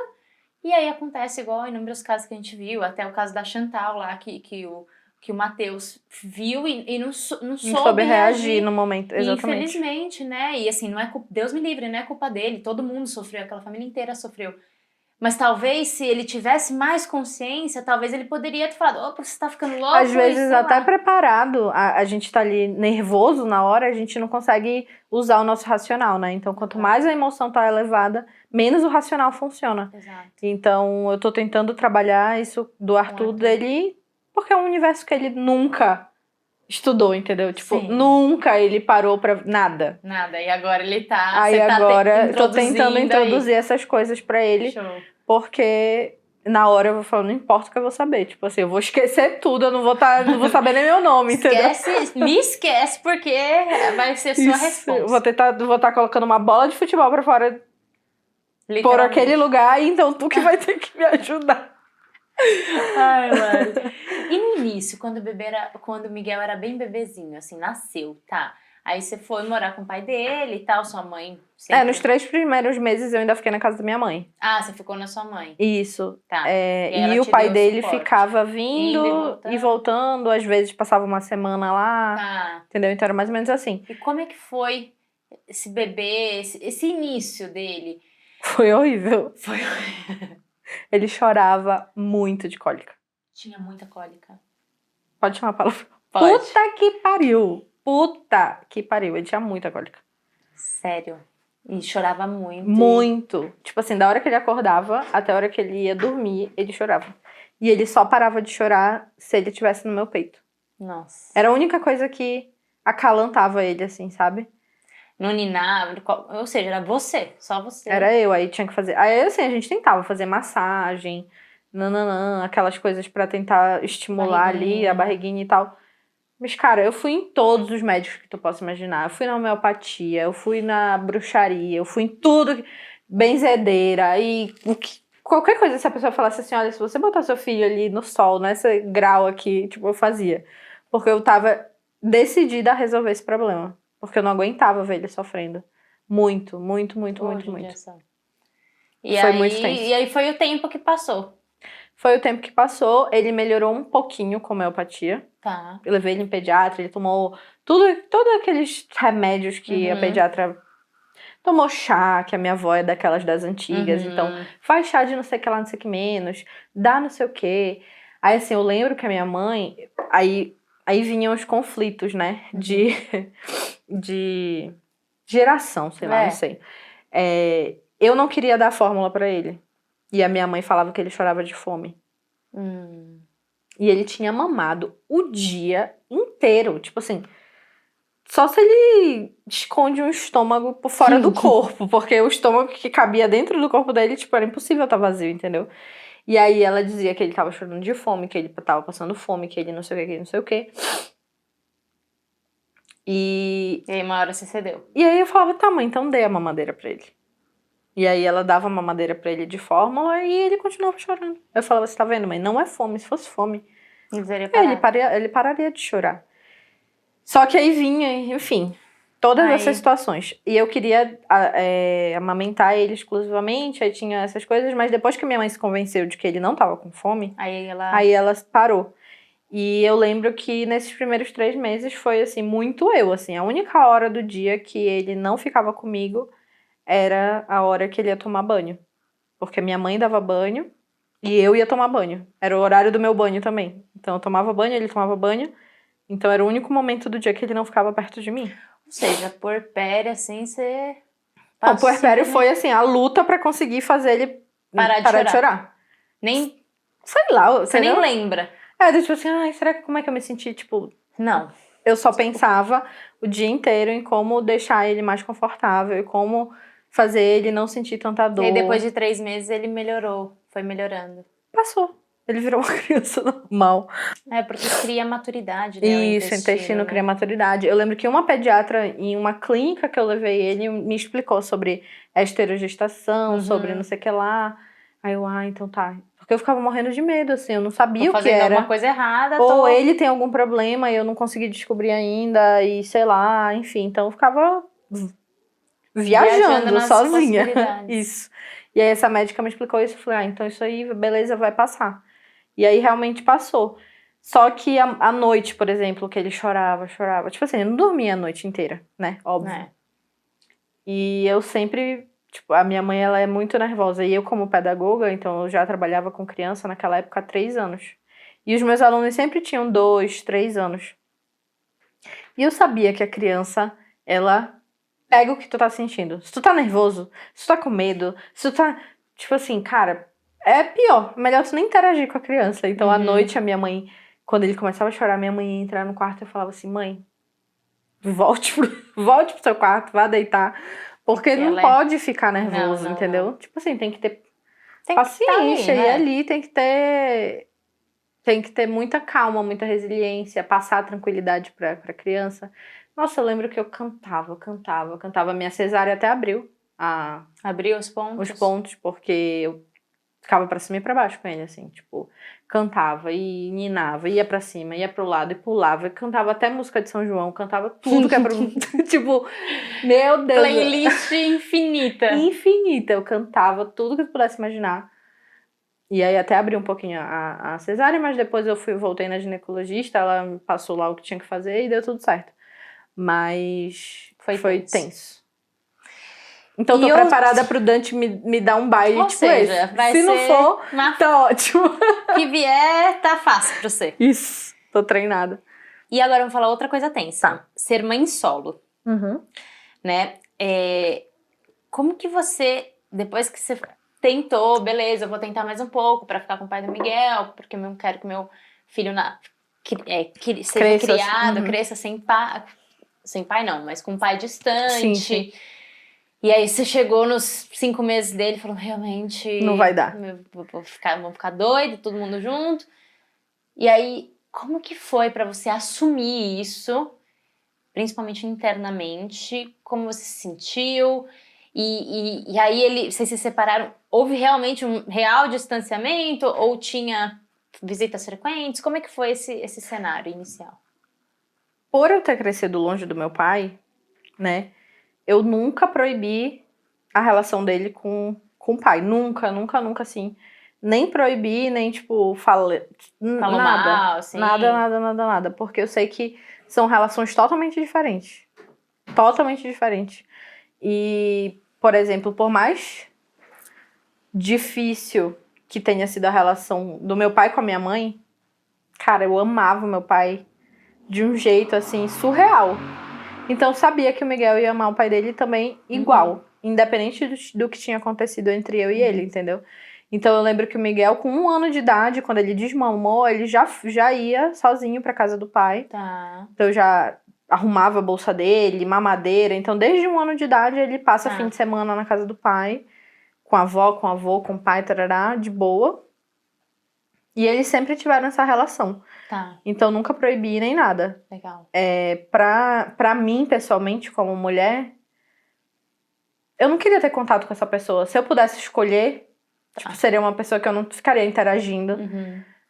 e aí acontece igual em inúmeros casos que a gente viu, até o caso da Chantal lá, que o Matheus viu e não soube reagir no momento, exatamente. Infelizmente, né? E assim, não é Deus me livre, não é culpa dele, todo mundo sofreu, aquela família inteira sofreu. Mas talvez, se ele tivesse mais consciência, talvez ele poderia ter falado, opa, você tá ficando louco. Às vezes até preparado, a gente tá ali nervoso na hora, a gente não consegue usar o nosso racional, né? Então, quanto mais a emoção tá elevada, menos o racional funciona. Exato. Então, eu tô tentando trabalhar isso do Arthur dele, porque é um universo que ele nunca estudou, entendeu? Tipo, nunca ele parou pra nada. Nada, e agora ele tá... Aí agora, tô tentando introduzir essas coisas pra ele. Show. Porque na hora eu vou falar, não importa o que eu vou saber. Tipo assim, eu vou esquecer tudo, eu não vou saber nem meu nome, entendeu? Me esquece, porque vai ser sua resposta. Eu vou estar colocando uma bola de futebol pra fora por aquele lugar, então tu que vai ter que me ajudar. Ai, mano. E no início, quando o Miguel era bem bebezinho, assim, nasceu, tá? Aí você foi morar com o pai dele e tal, sua mãe sempre... Nos 3 primeiros meses eu ainda fiquei na casa da minha mãe. Ah, você ficou na sua mãe. Isso. Tá. E ela o te pai deu dele suporte. ficava Indo vindo e e voltando, às vezes passava uma semana lá, Tá. entendeu? Então era mais ou menos assim. E como é que foi esse bebê, esse início dele? Foi horrível. Foi... Ele chorava muito de cólica. Tinha muita cólica. Pode chamar a palavra? Pode. Puta que pariu! Puta que pariu. Ele tinha muita cólica. Sério. E chorava muito. Muito. Tipo assim, da hora que ele acordava até a hora que ele ia dormir, ele chorava. E ele só parava de chorar se ele estivesse no meu peito. Nossa. Era a única coisa que acalantava ele, assim, sabe? Não ninava, ou seja, era você, só você. Era eu, aí tinha que fazer. Aí, assim, a gente tentava fazer massagem, nananã, aquelas coisas pra tentar estimular ali a barriguinha e tal. Mas, cara, eu fui em todos os médicos que tu possa imaginar. Eu fui na homeopatia, eu fui na bruxaria, eu fui em tudo, benzedeira e qualquer coisa. Se a pessoa falasse assim, olha, se você botar seu filho ali no sol, nesse grau aqui, tipo, eu fazia. Porque eu tava decidida a resolver esse problema. Porque eu não aguentava ver ele sofrendo. Muito, muito, muito, muito, muito. E Foi aí, muito tenso. E aí foi o tempo que passou. Foi o tempo que passou, ele melhorou um pouquinho com a homeopatia. Tá. Eu levei ele em pediatra, ele tomou todos aqueles remédios que a pediatra tomou chá, que a minha avó é daquelas das antigas, então faz chá de não sei o que lá, não sei o que menos, dá não sei o que. Aí assim, eu lembro que a minha mãe, aí vinham os conflitos, né, de geração, sei lá, não sei. Eu não queria dar fórmula pra ele. E a minha mãe falava que ele chorava de fome. E ele tinha mamado o dia inteiro. Tipo assim, só se ele esconde um estômago por fora do corpo. Porque o estômago que cabia dentro do corpo dele, tipo, era impossível estar vazio, entendeu? E aí ela dizia que ele tava chorando de fome, que ele tava passando fome, que ele não sei o que, que ele não sei o que. E aí uma hora você cedeu. E aí eu falava, tá, mãe, então dê a mamadeira pra ele. E aí ela dava a mamadeira pra ele de fórmula e ele continuava chorando. Eu falava, você tá vendo, mãe? Não é fome, se fosse fome, ele pararia de chorar. Só que aí vinha, enfim, todas essas situações. E eu queria amamentar ele exclusivamente, aí tinha essas coisas, mas depois que minha mãe se convenceu de que ele não tava com fome, aí ela parou. E eu lembro que nesses primeiros 3 meses foi, assim, muito eu, assim. A única hora do dia que ele não ficava comigo era a hora que ele ia tomar banho. Porque minha mãe dava banho e eu ia tomar banho. Era o horário do meu banho também. Então eu tomava banho, ele tomava banho. Então era o único momento do dia que ele não ficava perto de mim. Ou seja, puerpério, assim, você... O puerpério foi, assim, a luta pra conseguir fazer ele parar de chorar. Nem... Sei lá. Você nem lembra. Tipo assim, ai, será que como é que eu me senti, tipo... Não. Eu só pensava o dia inteiro em como deixar ele mais confortável e como fazer ele não sentir tanta dor. E depois de 3 meses ele melhorou, foi melhorando. Passou. Ele virou uma criança normal. Porque cria maturidade, né? Isso, o intestino cria maturidade. Eu lembro que uma pediatra, em uma clínica que eu levei ele, me explicou sobre esterogestação, sobre não sei o que lá. Aí eu, então tá. Porque eu ficava morrendo de medo, assim, eu não sabia o que era. Alguma coisa errada. Ou ele tem algum problema e eu não consegui descobrir ainda, e sei lá, enfim. Então eu ficava viajando sozinha. Isso. E aí essa médica me explicou isso, eu falei, então isso aí, beleza, vai passar. E aí realmente passou. Só que à noite, por exemplo, que ele chorava. Tipo assim, eu não dormia a noite inteira, né? Óbvio. E eu sempre... Tipo, a minha mãe, ela é muito nervosa. E eu, como pedagoga, então eu já trabalhava com criança naquela época há 3 anos. E os meus alunos sempre tinham 2, 3 anos. E eu sabia que a criança, ela pega o que tu tá sentindo. Se tu tá nervoso, se tu tá com medo, se tu tá... Tipo assim, cara, é pior. Melhor tu nem interagir com a criança. Então, à noite, a minha mãe... Quando ele começava a chorar, minha mãe ia entrar no quarto e eu falava assim, mãe, volte pro seu quarto, vá deitar. Porque ele não pode ficar nervoso, entendeu? Não. Tipo assim, tem que ter paciência. E ali tem que ter muita calma, muita resiliência, passar tranquilidade pra criança. Nossa, eu lembro que eu cantava. Minha cesárea até abriu. Abriu os pontos? Os pontos, porque ficava pra cima e pra baixo com ele, assim, tipo, cantava e ninava, ia pra cima, ia pro lado e pulava, e cantava até música de São João, cantava tudo que é pra... tipo, meu Deus. Playlist infinita. Infinita, eu cantava tudo que eu pudesse imaginar. E aí até abri um pouquinho a cesárea, mas depois eu voltei na ginecologista, ela me passou lá o que tinha que fazer e deu tudo certo. Mas foi tenso. Então tô preparada pro Dante me dar um baile, ou tipo seja, esse. vai Se não ser for, tá ótimo. que vier, tá fácil pra você. Isso, tô treinada. E agora vamos falar outra coisa tensa. Tá. Ser mãe solo, Uhum. né? Como que você, depois que você tentou, beleza, eu vou tentar mais um pouco pra ficar com o pai do Miguel, porque eu não quero que meu filho seja Cresça, criado, uhum. cresça sem pai não, mas com um pai distante. Sim, sim. E aí você chegou nos 5 meses dele e falou, realmente... Não vai dar. Vamos ficar doido, todo mundo junto. E aí, como que foi pra você assumir isso, principalmente internamente? Como você se sentiu? E aí vocês se separaram, houve realmente um real distanciamento ou tinha visitas frequentes? Como é que foi esse cenário inicial? Por eu ter crescido longe do meu pai, né, eu nunca proibi a relação dele com o pai. Nunca, assim. Nem proibi, nem, tipo, Falou nada. mal, assim? Nada. Porque eu sei que são relações totalmente diferentes. Totalmente diferentes. E, por exemplo, por mais difícil que tenha sido a relação do meu pai com a minha mãe, cara, eu amava o meu pai de um jeito, assim, surreal. Então, eu sabia que o Miguel ia amar o pai dele também igual. Independente do que tinha acontecido entre eu e ele, entendeu? Então, eu lembro que o Miguel, com 1 ano de idade, quando ele desmamou, ele já ia sozinho pra casa do pai. Tá. Então, eu já arrumava a bolsa dele, mamadeira. Então, desde 1 ano de idade, ele passa fim de semana na casa do pai. Com a avó, com o avô, com o pai, tarará, de boa. E eles sempre tiveram essa relação. Tá. Então, nunca proibi nem nada. Legal. Pra mim, pessoalmente, como mulher, eu não queria ter contato com essa pessoa. Se eu pudesse escolher, tipo, seria uma pessoa que eu não ficaria interagindo.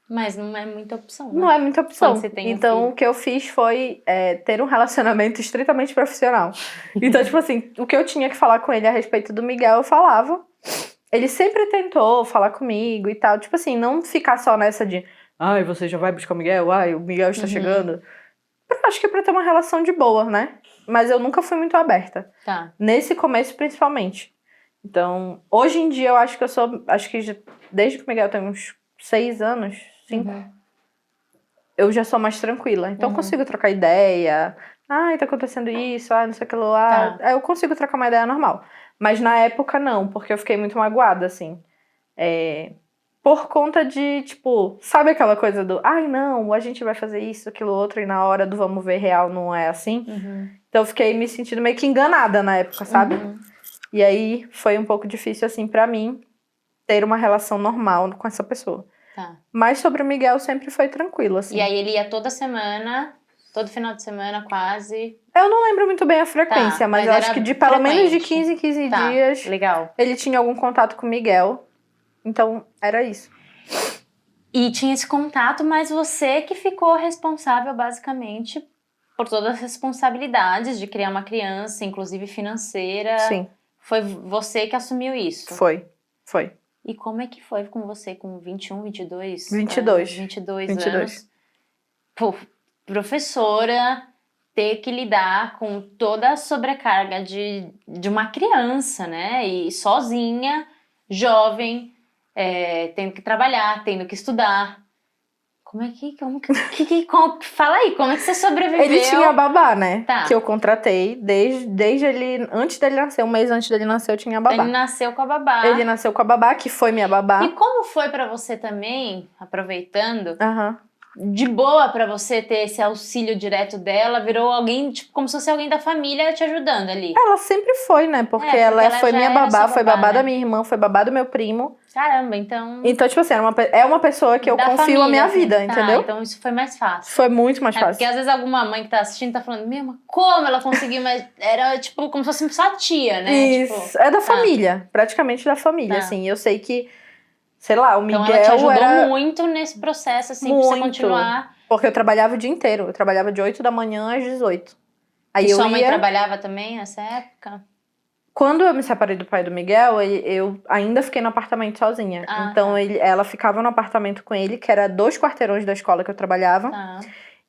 Mas não é muita opção, né? Não é muita opção. Quando você tem Então, o que eu fiz foi ter um relacionamento estritamente profissional. Então, tipo assim, o que eu tinha que falar com ele a respeito do Miguel, eu falava. Ele sempre tentou falar comigo e tal. Tipo assim, não ficar só nessa de... Ai, você já vai buscar o Miguel? Ai, o Miguel está chegando. Acho que é pra ter uma relação de boa, né? Mas eu nunca fui muito aberta. Tá. Nesse começo, principalmente. Então, hoje em dia, eu acho que acho que desde que o Miguel tem uns 6 anos, 5, eu já sou mais tranquila. Então, eu consigo trocar ideia. Ai, tá acontecendo isso, não sei o que lá. Aí eu consigo trocar uma ideia normal. Mas na época, não, porque eu fiquei muito magoada, assim. Por conta de, tipo, sabe aquela coisa do... Ai, não, a gente vai fazer isso, aquilo, outro, e na hora do vamos ver real não é assim. Então eu fiquei me sentindo meio que enganada na época, sabe? E aí foi um pouco difícil, assim, pra mim, ter uma relação normal com essa pessoa. Tá. Mas sobre o Miguel sempre foi tranquilo, assim. E aí ele ia toda semana, todo final de semana quase... Eu não lembro muito bem a frequência, mas eu acho que de pelo menos de 15 em 15 dias... Legal. Ele tinha algum contato com o Miguel. Então, era isso. E tinha esse contato, mas você que ficou responsável, basicamente, por todas as responsabilidades de criar uma criança, inclusive financeira. Sim. Foi você que assumiu isso? Foi. E como é que foi com você com 21, 22? 22. 22 anos. Pô, professora, ter que lidar com toda a sobrecarga de uma criança, né? E sozinha, jovem... tendo que trabalhar, tendo que estudar. Fala aí, como é que você sobreviveu? Ele tinha babá, né? Tá. Que eu contratei desde ele, antes dele nascer, 1 mês antes dele nascer, eu tinha babá. Ele nasceu com a babá. Ele nasceu com a babá, que foi minha babá. E como foi pra você também, aproveitando, Aham. de boa pra você ter esse auxílio direto dela? Virou alguém, tipo, como se fosse alguém da família te ajudando ali. Ela sempre foi, né? Porque ela foi já minha era babá, sua foi babá, babá né? da minha irmã, foi babá do meu primo. Caramba, então... Então, tipo assim, é uma pessoa que eu da confio família, a minha assim. vida, Tá, entendeu? então isso foi mais fácil. Foi muito mais Porque fácil. às vezes alguma mãe que tá assistindo tá falando, meu, mas como ela conseguiu? Mas era tipo como se fosse só tia, né? Isso, Tipo, é da família, praticamente da família, Tá. assim. Eu sei que sei lá, o Então Miguel ela te ajudou era muito nesse processo, assim, pra você muito. continuar. Porque eu trabalhava o dia inteiro. Eu trabalhava de 8 da manhã às 18. Aí E eu sua mãe ia... trabalhava também nessa época? Quando eu me separei do pai do Miguel, eu ainda fiquei no apartamento sozinha. Ah, Então tá. ela ficava no apartamento com ele, que era 2 quarteirões da escola que eu trabalhava. Tá,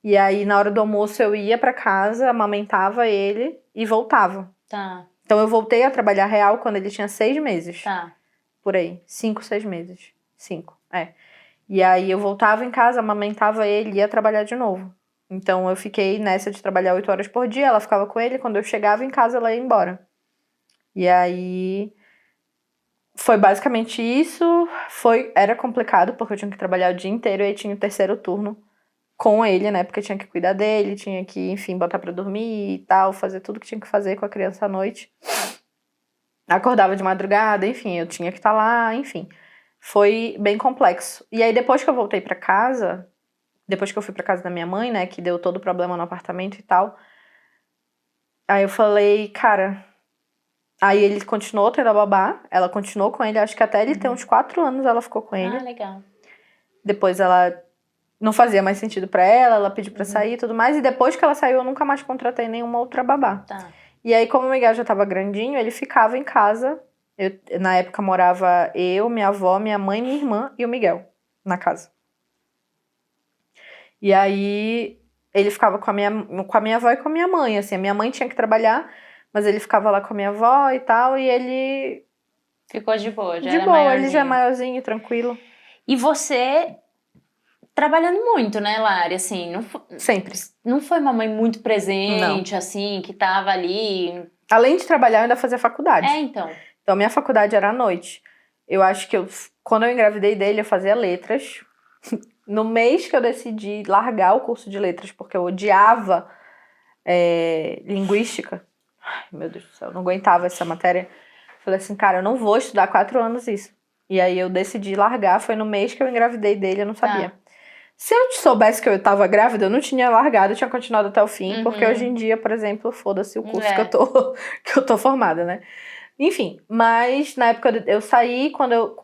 E aí, na hora do almoço, eu ia pra casa, amamentava ele e voltava. tá, Então eu voltei a trabalhar real quando ele tinha 6 meses. tá. Por aí. 5, 6 meses. 5, é. E aí eu voltava em casa, amamentava ele e ia trabalhar de novo. Então eu fiquei nessa de trabalhar 8 horas por dia, ela ficava com ele, quando eu chegava em casa ela ia embora. E aí foi basicamente isso. Era complicado porque eu tinha que trabalhar o dia inteiro e aí tinha o terceiro turno com ele, né? Porque eu tinha que cuidar dele, tinha que, enfim, botar pra dormir e tal, fazer tudo que tinha que fazer com a criança à noite. Acordava de madrugada, enfim, eu tinha que estar lá, enfim. Foi bem complexo. E aí depois que eu voltei pra casa, depois que eu fui pra casa da minha mãe, né, que deu todo o problema no apartamento e tal, aí eu falei, cara... Aí ele continuou tendo a babá, ela continuou com ele, acho que até ele ter uns 4 anos ela ficou com ele. Ah, legal. Depois ela não fazia mais sentido pra ela pediu pra sair e tudo mais. E depois que ela saiu, eu nunca mais contratei nenhuma outra babá. Tá. E aí, como o Miguel já tava grandinho, ele ficava em casa. Na época morava eu, minha avó, minha mãe, minha irmã e o Miguel na casa. E aí ele ficava com a minha avó e com a minha mãe. Assim, a minha mãe tinha que trabalhar, mas ele ficava lá com a minha avó e tal, e ele... Ficou de boa, já De era boa, maiorzinho. ele já é maiorzinho, tranquilo. E você trabalhando muito, né, Lari? Assim, Sempre. não foi uma mãe muito presente, assim, que tava ali. Além de trabalhar, eu ainda fazia faculdade. Então. Então, minha faculdade era à noite. Eu acho que quando eu engravidei dele, eu fazia letras. No mês que eu decidi largar o curso de letras, porque eu odiava linguística. Ai, meu Deus do céu, eu não aguentava essa matéria. Falei assim, cara, eu não vou estudar 4 anos isso. E aí eu decidi largar, foi no mês que eu engravidei dele, eu não sabia. Tá. Se eu soubesse que eu tava grávida, eu não tinha largado, eu tinha continuado até o fim, porque hoje em dia, por exemplo, foda-se o curso que eu tô formada, né? Enfim, mas na época eu saí,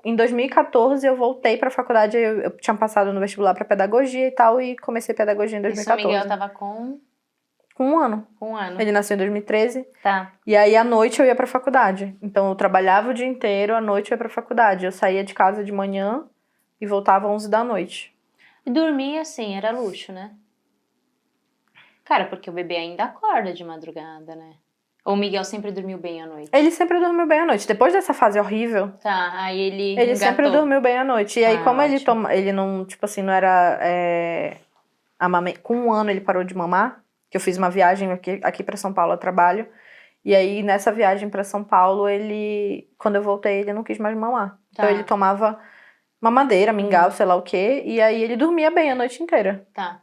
em 2014 eu voltei pra faculdade, eu tinha passado no vestibular pra pedagogia e tal, e comecei pedagogia em E seu 2014. Miguel tava com Com 1 ano. 1 ano. Ele nasceu em 2013. Tá. E aí, à noite, eu ia pra faculdade. Então, eu trabalhava o dia inteiro, à noite eu ia pra faculdade. Eu saía de casa de manhã e voltava às 11 da noite. E dormir, assim, era luxo, né? Cara, porque o bebê ainda acorda de madrugada, né? Ou o Miguel sempre dormiu bem à noite? Ele sempre dormiu bem à noite. Depois dessa fase horrível, Tá, aí ele ele engatou. sempre dormiu bem à noite. E aí, como ótimo. ele não, tipo assim, não era... Com 1 ano ele parou de mamar, que eu fiz uma viagem aqui pra São Paulo a trabalho. E aí, nessa viagem pra São Paulo, quando eu voltei, ele não quis mais mamar. Tá. Então, ele tomava mamadeira, mingau, sei lá o quê. E aí, ele dormia bem a noite inteira. Tá.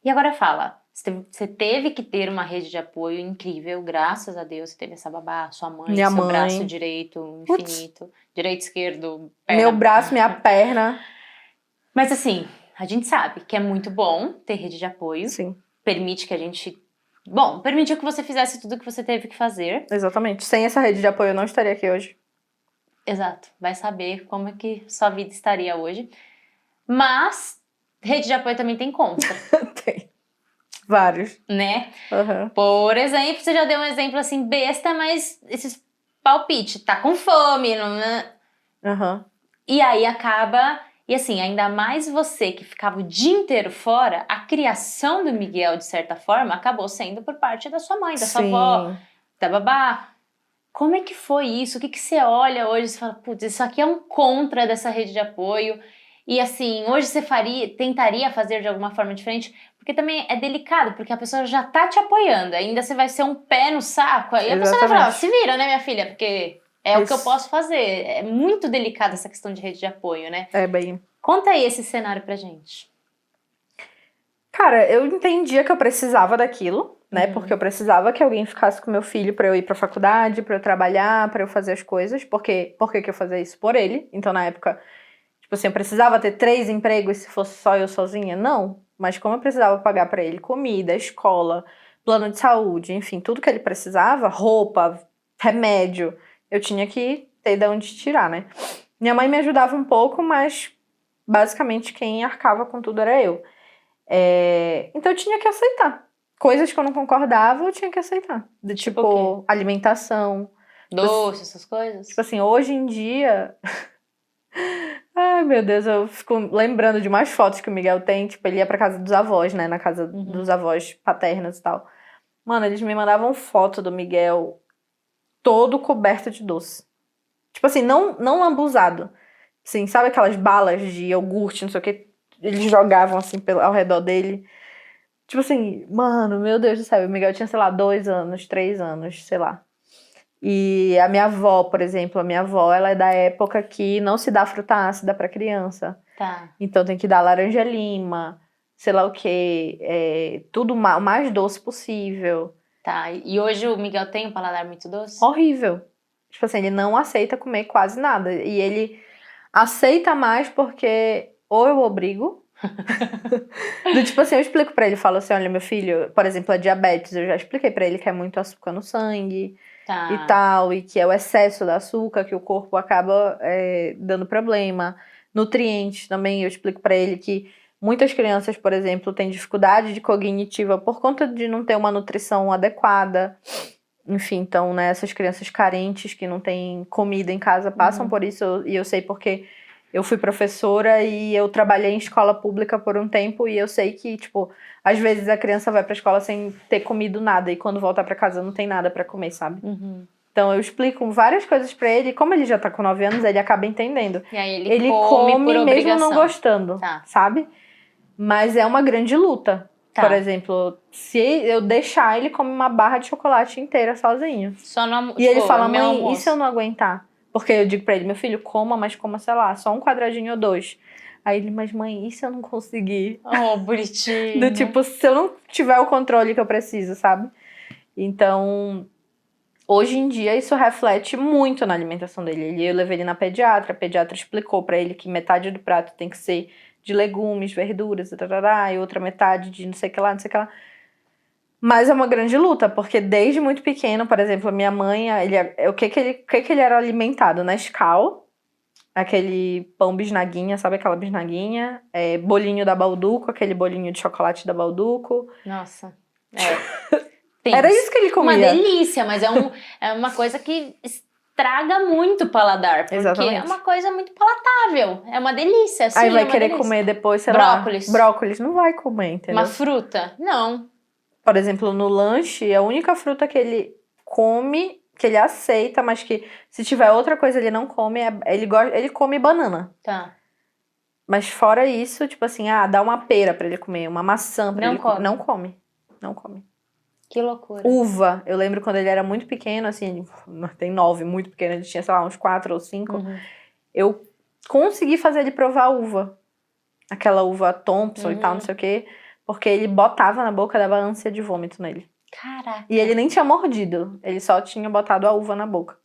E agora fala, você teve que ter uma rede de apoio incrível, graças a Deus, você teve essa babá, sua mãe, Minha seu mãe. braço direito infinito, direito, esquerdo, perna. Meu braço, minha perna. Mas assim, a gente sabe que é muito bom ter rede de apoio. Sim, Permite que a gente... Bom, permitiu que você fizesse tudo que você teve que fazer. exatamente. Sem essa rede de apoio, eu não estaria aqui hoje. Exato. Vai saber como é que sua vida estaria hoje. Mas rede de apoio também tem contra, Tem. Vários. né? Uhum. Por exemplo, você já deu um exemplo assim besta, mas esses palpite, tá com fome, não é? Uhum. E aí acaba... E assim, ainda mais você que ficava o dia inteiro fora, a criação do Miguel, de certa forma, acabou sendo por parte da sua mãe, da sua avó, da babá. Como é que foi isso? O que você olha hoje e você fala, putz, isso aqui é um contra dessa rede de apoio. E assim, hoje você tentaria fazer de alguma forma diferente? Porque também é delicado, porque a pessoa já tá te apoiando, ainda você vai ser um pé no saco, aí a pessoa vai falar, se vira, né, minha filha? Porque é o que eu posso fazer. É muito delicado essa questão de rede de apoio, né? É bem... Conta aí esse cenário pra gente. Cara, eu entendia que eu precisava daquilo, né? Uhum. Porque eu precisava que alguém ficasse com meu filho pra eu ir pra faculdade, pra eu trabalhar, pra eu fazer as coisas. Por que eu fazia isso? Por ele. Então, na época, tipo assim, eu precisava ter 3 empregos se fosse só eu sozinha? Não. Mas como eu precisava pagar pra ele comida, escola, plano de saúde, enfim, tudo que ele precisava, roupa, remédio, eu tinha que ter de onde tirar, né? Minha mãe me ajudava um pouco, mas basicamente quem arcava com tudo era eu. Então eu tinha que aceitar. Coisas que eu não concordava, eu tinha que aceitar. Tipo o Alimentação. doce, essas coisas? Tipo assim, hoje em dia... Ai, meu Deus, eu fico lembrando de mais fotos que o Miguel tem. Tipo, ele ia pra casa dos avós, né? Na casa dos avós paternos e tal. Mano, eles me mandavam foto do Miguel todo coberto de doce. Tipo assim, não lambuzado. Assim, sabe aquelas balas de iogurte, não sei o que? Eles jogavam assim ao redor dele. Tipo assim, mano, meu Deus do céu. O Miguel tinha, sei lá, 2 anos, 3 anos, sei lá. E a minha avó, por exemplo, ela é da época que não se dá fruta ácida pra criança. Tá. Então tem que dar laranja lima, sei lá o quê. Tudo o mais doce possível. Tá. E hoje o Miguel tem um paladar muito doce? Horrível. Tipo assim, ele não aceita comer quase nada. E ele aceita mais porque ou eu obrigo. Tipo assim, eu explico pra ele, falo assim, olha, meu filho, por exemplo, a diabetes, eu já expliquei pra ele que é muito açúcar no sangue Tá. e tal, e que é o excesso da açúcar que o corpo acaba dando problema. Nutrientes também, eu explico pra ele que muitas crianças, por exemplo, têm dificuldade cognitiva por conta de não ter uma nutrição adequada. Enfim, então, né, essas crianças carentes que não têm comida em casa passam por isso, e eu sei porque eu fui professora e eu trabalhei em escola pública por um tempo e eu sei que, tipo, às vezes a criança vai pra escola sem ter comido nada e quando volta pra casa não tem nada pra comer, sabe? Então eu explico várias coisas pra ele e como ele já tá com 9 anos, ele acaba entendendo. E aí ele come por mesmo obrigação. não gostando, sabe? Mas é uma grande luta. Tá. Por exemplo, se eu deixar, ele come uma barra de chocolate inteira sozinho. Só no, E ele fala, meu mãe, almoço. e se eu não aguentar? Porque eu digo pra ele, meu filho, coma, mas coma, sei lá, só um quadradinho ou 2. Aí ele, mas mãe, e se eu não conseguir? Oh, bonitinho. Do tipo, se eu não tiver o controle que eu preciso, sabe? Então, hoje em dia, isso reflete muito na alimentação dele. Eu levei ele na pediatra, a pediatra explicou pra ele que metade do prato tem que ser de legumes, verduras, e outra metade de não sei o que lá, não sei o que lá. Mas é uma grande luta, porque desde muito pequeno, por exemplo, a minha mãe, o que ele era alimentado? Nescau, aquele pão bisnaguinha, sabe aquela bisnaguinha? Bolinho da Bauducco, aquele bolinho de chocolate da Bauducco. Nossa, Era isso que ele comia. Uma delícia, mas é uma coisa que estraga muito o paladar, porque Exatamente. é uma coisa muito palatável, é uma delícia. Sim, aí vai é uma querer delícia. comer depois, sei Brócolis. lá, brócolis. Não vai comer, entendeu? Uma fruta? Não. Por exemplo, no lanche, a única fruta que ele come, que ele aceita, mas que se tiver outra coisa ele não come, ele come banana. Tá. Mas fora isso, tipo assim, dá uma pera pra ele comer, uma maçã pra Não ele come. comer. Não come. Não come. Que loucura. Uva. Eu lembro quando ele era muito pequeno, assim, tem 9, muito pequeno, ele tinha, sei lá, uns 4 ou 5. Eu consegui fazer ele provar uva. Aquela uva Thompson e tal, não sei o quê. Porque ele botava na boca, dava ânsia de vômito nele. Caraca. E ele nem tinha mordido. Ele só tinha botado a uva na boca.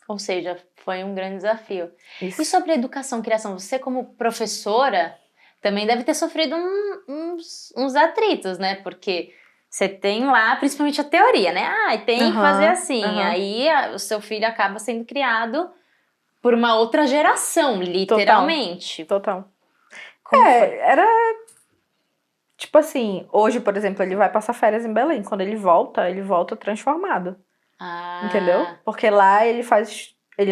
Ou seja, foi um grande desafio. Isso. E sobre educação e criação, você como professora também deve ter sofrido uns atritos, né? Porque você tem lá, principalmente a teoria, né? Tem que fazer assim. Aí o seu filho acaba sendo criado por uma outra geração, literalmente. Total. Como foi? Era... Tipo assim, hoje, por exemplo, ele vai passar férias em Belém. Quando ele volta transformado. Entendeu? Porque lá ele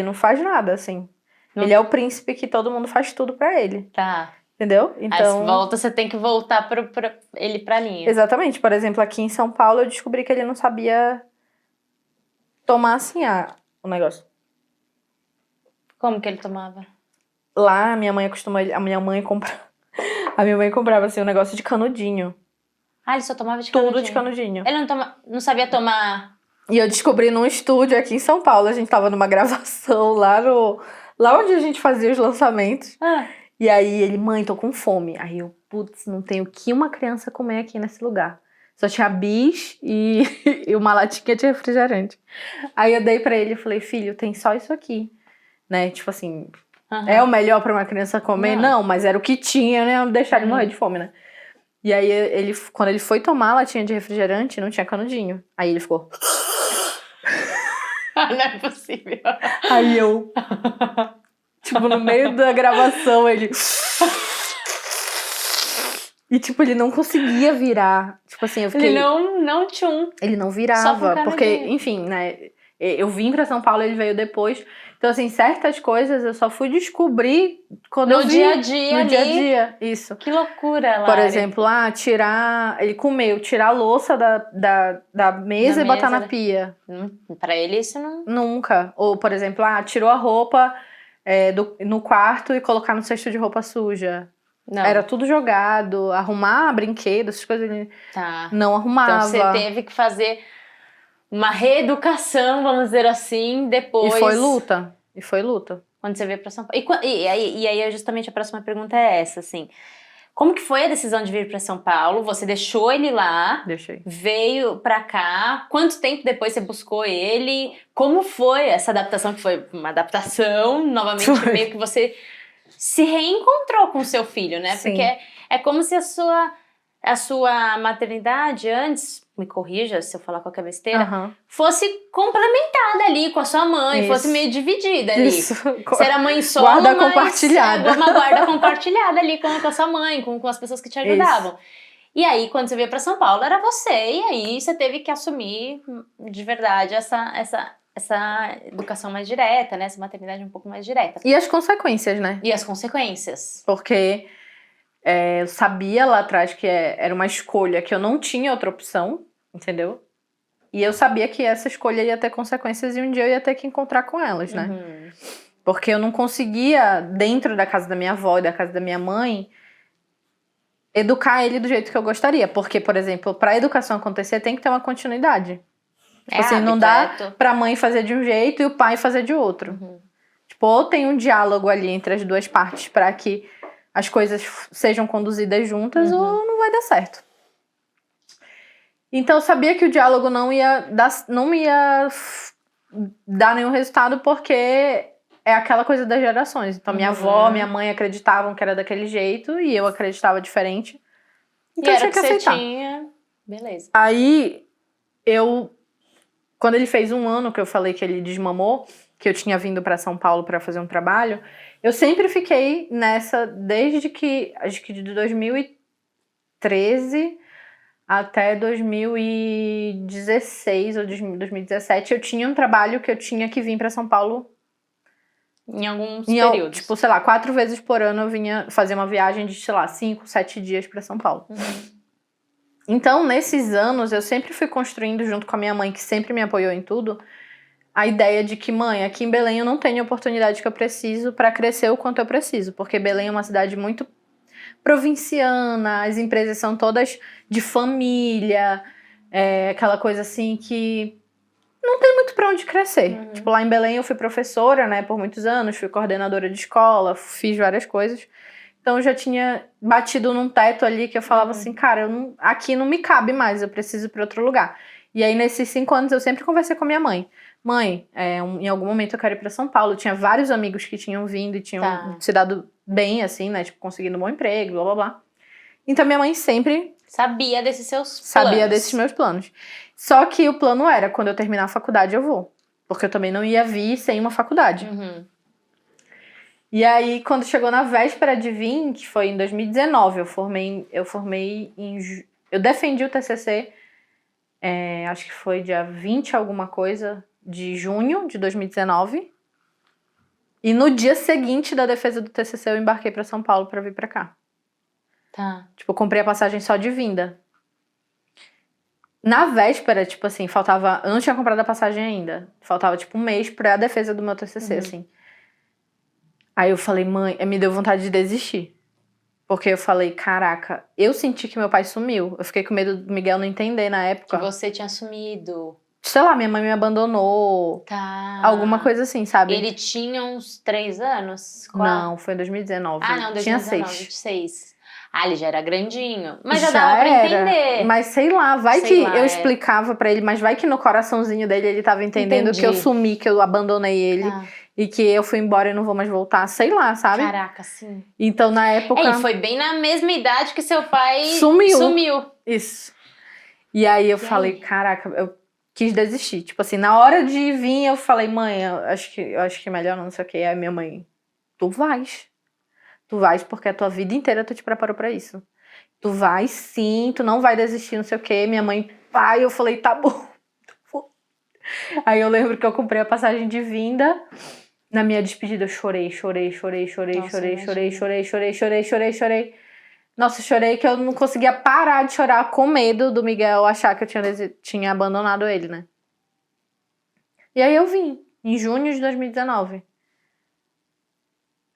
não faz nada, assim. Não. Ele é o príncipe que todo mundo faz tudo pra ele. Tá. Entendeu? Então... Aí volta, você tem que voltar ele pra linha. Exatamente. Por exemplo, aqui em São Paulo eu descobri que ele não sabia tomar assim o negócio. Como que ele tomava? Lá a minha mãe comprava assim um negócio de canudinho. Ele só tomava de canudinho? Tudo de canudinho. Ele não sabia tomar... E eu descobri num estúdio aqui em São Paulo. A gente tava numa gravação lá onde a gente fazia os lançamentos. E aí ele, mãe, tô com fome. Aí eu, putz, não tem o que uma criança comer aqui nesse lugar. Só tinha bis e uma latinha de refrigerante. Aí eu dei pra ele e falei, filho, tem só isso aqui. Né, tipo assim, é o melhor pra uma criança comer? Não, mas era o que tinha, né, não deixar ele morrer de fome, né. E aí quando ele foi tomar a latinha de refrigerante, não tinha canudinho. Aí ele ficou... Não é possível. Aí eu... Tipo, no meio da gravação, ele... E, tipo, ele não conseguia virar. Tipo assim, eu fiquei... Ele não tchum. Ele não Só virava, com porque, canudinho. enfim, né? Eu vim pra São Paulo, ele veio depois. Então, assim, certas coisas eu só fui descobrir quando eu No vi. dia a dia No ali. dia a dia, isso. Que loucura, Lari. Por exemplo, tirar... Ele comeu, tirar a louça da mesa Da e botar mesa, na pia. Pra ele isso não... Nunca. Ou, por exemplo, tirou a roupa no quarto e colocar no cesto de roupa suja. Não. Era tudo jogado, arrumar brinquedos, essas coisas ele Tá. não arrumava. Então você teve que fazer uma reeducação, vamos dizer assim, depois. E foi luta. Quando você veio pra São Paulo. E aí, justamente a próxima pergunta é essa, assim. Como que foi a decisão de vir pra São Paulo? Você deixou ele lá, Deixei. veio pra cá. Quanto tempo depois você buscou ele? Como foi essa adaptação? Que foi uma adaptação, novamente, Foi. meio que você se reencontrou com o seu filho, né? Sim. Porque é como se a sua maternidade antes, me corrija se eu falar qualquer besteira, Aham. fosse complementada ali com a sua mãe, Isso. fosse meio dividida ali. Isso. Você era mãe solo, Guarda mas compartilhada. uma guarda compartilhada ali com a sua mãe, com as pessoas que te ajudavam. E aí, quando você veio pra São Paulo, era você, e aí você teve que assumir de verdade essa educação mais direta, né? Essa maternidade um pouco mais direta. E as consequências, né? E as consequências. Porque eu sabia lá atrás que era uma escolha, que eu não tinha outra opção, entendeu? E eu sabia que essa escolha ia ter consequências e um dia eu ia ter que encontrar com elas, né? Uhum. Porque eu não conseguia, dentro da casa da minha avó e da casa da minha mãe, educar ele do jeito que eu gostaria. Porque, por exemplo, para a educação acontecer, tem que ter uma continuidade. Tipo assim, não dá pra mãe fazer de um jeito e o pai fazer de outro. Uhum. Tipo, ou tem um diálogo ali entre as duas partes para que as coisas sejam conduzidas juntas, ou não vai dar certo. Então eu sabia que o diálogo não ia dar nenhum resultado, porque é aquela coisa das gerações. Então minha avó, minha mãe acreditavam que era daquele jeito e eu acreditava diferente. Então E eu era tinha que o que aceitar. você tinha. Beleza. Aí quando ele fez 1 ano que eu falei que ele desmamou, que eu tinha vindo pra São Paulo pra fazer um trabalho, eu sempre fiquei nessa, desde que, acho que de 2013 até 2016 ou 2017, eu tinha um trabalho que eu tinha que vir pra São Paulo. Em alguns períodos. Tipo, sei lá, 4 vezes por ano eu vinha fazer uma viagem de, sei lá, 5, 7 dias pra São Paulo. Então, nesses anos, eu sempre fui construindo, junto com a minha mãe, que sempre me apoiou em tudo, a ideia de que, mãe, aqui em Belém eu não tenho a oportunidade que eu preciso pra crescer o quanto eu preciso. Porque Belém é uma cidade muito provinciana, as empresas são todas de família, aquela coisa assim que não tem muito pra onde crescer. Tipo, lá em Belém eu fui professora, né, por muitos anos, fui coordenadora de escola, fiz várias coisas. Então eu já tinha batido num teto ali que eu falava assim, cara, aqui não me cabe mais, eu preciso ir pra outro lugar. E aí nesses 5 anos eu sempre conversei com a minha mãe. Mãe, em algum momento eu quero ir pra São Paulo. Eu tinha vários amigos que tinham vindo e tinham se dado bem, assim, né? Tipo, conseguindo um bom emprego, blá, blá, blá. Então minha mãe sempre sabia desses seus planos. sabia desses meus planos. Só que o plano era, quando eu terminar a faculdade eu vou. Porque eu também não ia vir sem uma faculdade. E aí, quando chegou na véspera de vir, que foi em 2019, eu formei eu defendi o TCC, acho que foi dia 20 alguma coisa de junho de 2019. E no dia seguinte da defesa do TCC eu embarquei pra São Paulo pra vir pra cá. Tá. Tipo, eu comprei a passagem só de vinda. Na véspera, tipo assim, faltava... Eu não tinha comprado a passagem ainda. Faltava, tipo, 1 mês pra defesa do meu TCC, assim. Aí eu falei, mãe... Me deu vontade de desistir. Porque eu falei, caraca... Eu senti que meu pai sumiu. Eu fiquei com medo do Miguel não entender na época. Que você tinha sumido. Sei lá, minha mãe me abandonou. Tá. Alguma coisa assim, sabe? Ele tinha uns 3 anos? Não, foi em 2019. Ah, não, 2019, Tinha 6. 26. Ah, ele já era grandinho. Mas já dava pra entender. Mas sei lá, vai Sei que lá, eu explicava pra ele, mas vai que no coraçãozinho dele ele tava entendendo Entendi. que eu sumi, que eu abandonei ele. Tá. E que eu fui embora e não vou mais voltar, sei lá, sabe? Caraca, sim. Então na época... E foi bem na mesma idade que seu pai Sumiu. Isso. E aí eu falei, aí? caraca, eu quis desistir. Tipo assim, na hora de vir eu falei, mãe, eu acho que melhor não sei o que. Aí minha mãe, tu vais. Tu vais porque a tua vida inteira tu te preparou pra isso. Tu vai sim, tu não vai desistir, não sei o quê. Minha mãe, pai, eu falei, tá bom. Aí eu lembro que eu comprei a passagem de vinda. Na minha despedida eu chorei. Nossa, Chorei. Nossa, chorei que eu não conseguia parar de chorar com medo do Miguel achar que eu tinha abandonado ele, né? E aí eu vim, em junho de 2019.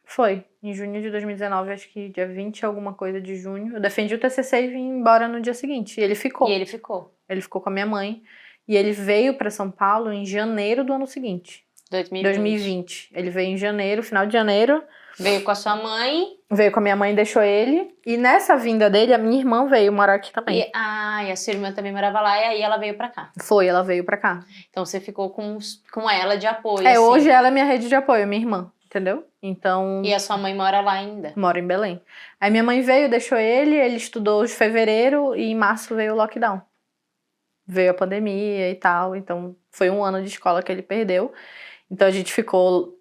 Foi, em junho de 2019, acho que dia 20 alguma coisa de junho. Eu defendi o TCC e vim embora no dia seguinte. E ele ficou. E ele ficou. Ele ficou com a minha mãe. E ele veio pra São Paulo em janeiro do ano seguinte. 2020. Ele veio em janeiro, final de janeiro. Veio com a sua mãe. Veio com a minha mãe, deixou ele. E nessa vinda dele, a minha irmã veio morar aqui também. E a sua irmã também morava lá e aí ela veio pra cá. Foi, ela veio pra cá. Então você ficou com ela de apoio. É, assim. hoje ela é minha rede de apoio, minha irmã, entendeu? Então, E a sua mãe mora lá ainda. mora em Belém. Aí minha mãe veio, deixou ele estudou de fevereiro e em março veio o lockdown. Veio a pandemia e tal, então foi um ano de escola que ele perdeu. Então a gente ficou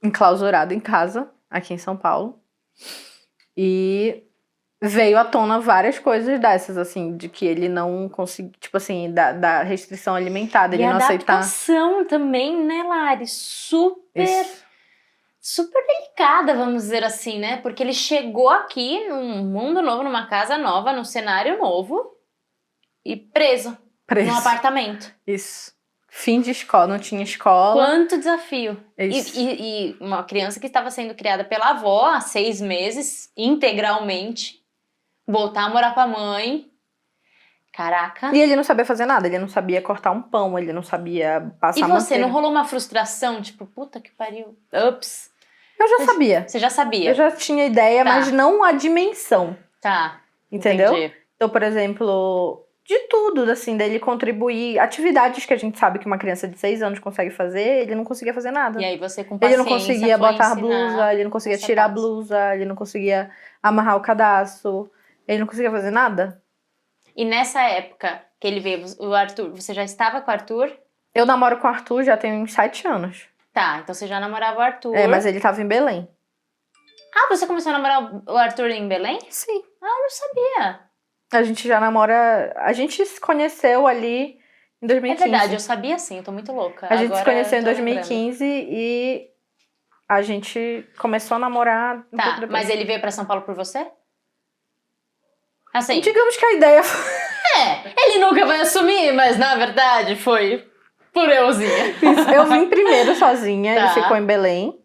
enclausurado em casa, aqui em São Paulo. E veio à tona várias coisas dessas, assim, de que ele não conseguia, tipo assim, da restrição alimentar, dele e não aceitar. adaptação também, né, Lari? Isso. Super delicada, vamos dizer assim, né? Porque ele chegou aqui num mundo novo, numa casa nova, num cenário novo e preso. Num apartamento. Isso. Fim de escola, não tinha escola. Quanto desafio. Isso. E uma criança que estava sendo criada pela avó há 6 meses, integralmente, voltar a morar com a mãe. Caraca. E ele não sabia fazer nada, ele não sabia cortar um pão, ele não sabia passar E você, manteiga. não rolou uma frustração? Tipo, puta que pariu. Ups. Eu já sabia. Você já sabia? Eu já tinha ideia, Tá. mas não a dimensão. Tá. Entendeu? Entendi. Então, por exemplo, de tudo, assim, dele contribuir. Atividades que a gente sabe que uma criança de 6 anos consegue fazer, ele não conseguia fazer nada. E aí você com Ele paciência não conseguia foi botar a ensinar blusa, ele não conseguia essa tirar a base. blusa, ele não conseguia amarrar o cadastro, ele não conseguia fazer nada. E nessa época que ele veio, o Arthur, você já estava com o Arthur? Eu namoro com o Arthur já tem uns 7 anos. Tá, então você já namorava o Arthur. É, mas ele tava em Belém. Ah, você começou a namorar o Arthur em Belém? Sim. Eu não sabia. A gente já namora... A gente se conheceu ali em 2015. É verdade, eu sabia sim, eu tô muito louca. A gente Agora se conheceu em eu tô lembrando. 2015 e a gente começou a namorar um pouco Tá, depois. mas ele veio pra São Paulo por você? Assim, Digamos que a ideia foi... ele nunca vai assumir, mas na verdade foi por euzinha. Isso. Eu vim primeiro sozinha, Tá. ele ficou em Belém.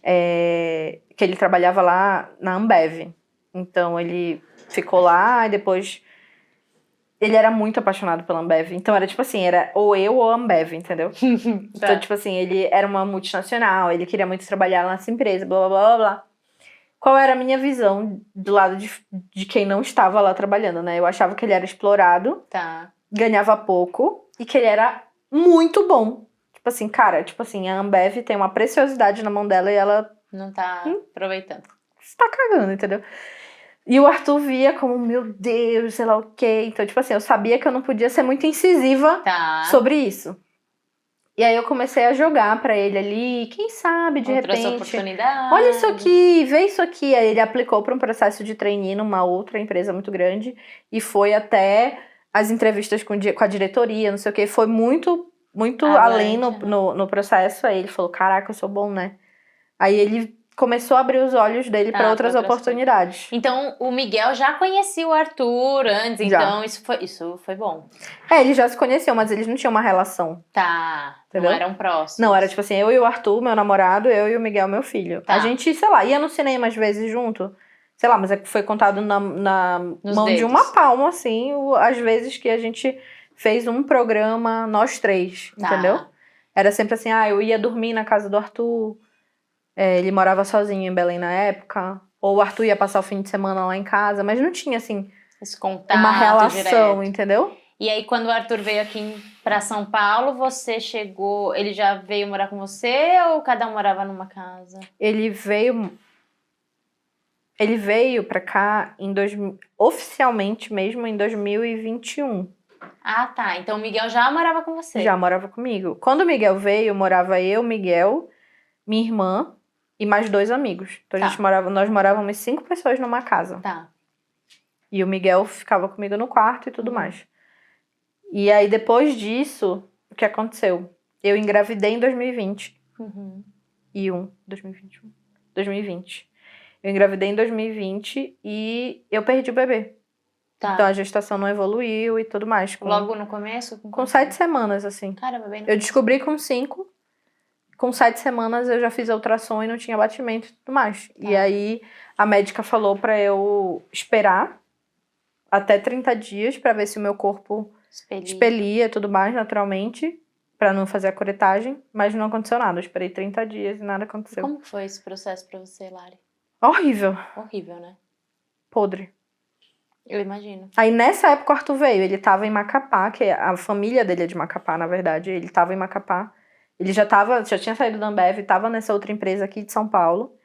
Que ele trabalhava lá na Ambev. Então ele ficou lá e depois... Ele era muito apaixonado pela Ambev. Então era tipo assim, era ou eu ou a Ambev, entendeu? Então, tipo assim, ele era uma multinacional, ele queria muito trabalhar nessa empresa, blá, blá, blá, blá, blá. Qual era a minha visão do lado de quem não estava lá trabalhando, né? Eu achava que ele era explorado, Tá. ganhava pouco e que ele era muito bom. Tipo assim, cara, tipo assim, a Ambev tem uma preciosidade na mão dela e ela Não tá aproveitando. está cagando, entendeu? E o Arthur via como, meu Deus, sei lá o quê. Então, tipo assim, eu sabia que eu não podia ser muito incisiva Tá. sobre isso. E aí eu comecei a jogar pra ele ali, quem sabe, de Outras repente... oportunidades. Olha isso aqui, vê isso aqui. Aí ele aplicou para um processo de trainee numa outra empresa muito grande e foi até as entrevistas com a diretoria, não sei o que. Foi muito além no processo. Aí ele falou, caraca, eu sou bom, né? Aí ele começou a abrir os olhos dele para outras oportunidades. Então, o Miguel já conhecia o Arthur antes, Já. então isso foi bom. Ele já se conheceu, mas eles não tinham uma relação. Tá, Entendeu? não eram próximos. Não, era tipo assim, eu e o Arthur, meu namorado, eu e o Miguel, meu filho. Tá. A gente, sei lá, ia no cinema às vezes junto. Sei lá, mas é que foi contado na Nos mão de dedos. uma palma, assim, às vezes que a gente fez um programa, nós três, Tá. entendeu? Era sempre assim, eu ia dormir na casa do Arthur, ele morava sozinho em Belém na época, ou o Arthur ia passar o fim de semana lá em casa, mas não tinha, assim, Esse contato uma relação, direto. entendeu? E aí, quando o Arthur veio aqui pra São Paulo, você chegou... Ele já veio morar com você ou cada um morava numa casa? Ele veio pra cá oficialmente mesmo em 2021. Ah, tá. Então o Miguel já morava com você. Já morava comigo. Quando o Miguel veio, morava eu, Miguel, minha irmã e mais 2 amigos. Então Tá. nós morávamos 5 pessoas numa casa. Tá. E o Miguel ficava comigo no quarto e tudo Uhum. mais. E aí, depois disso, o que aconteceu? Eu engravidei em 2020. Uhum. 2021. 2020. Eu engravidei em 2020 e eu perdi o bebê. Tá. Então a gestação não evoluiu e tudo mais. Logo no começo? Com 7 semanas, assim. Caramba, bem no Eu começo. descobri com 5. Com 7 semanas eu já fiz a ultrassom e não tinha batimento e tudo mais. E aí a médica falou pra eu esperar até 30 dias pra ver se o meu corpo expelia e tudo mais naturalmente, pra não fazer a curetagem, mas não aconteceu nada. Eu esperei 30 dias e nada aconteceu. Como foi esse processo pra você, Lari? Horrível. Horrível, né? Podre. Eu imagino. Aí nessa época o Arthur veio, ele tava em Macapá, que a família dele é de Macapá, na verdade. Ele tava em Macapá. Ele já tinha saído da Ambev, tava nessa outra empresa aqui de São Paulo.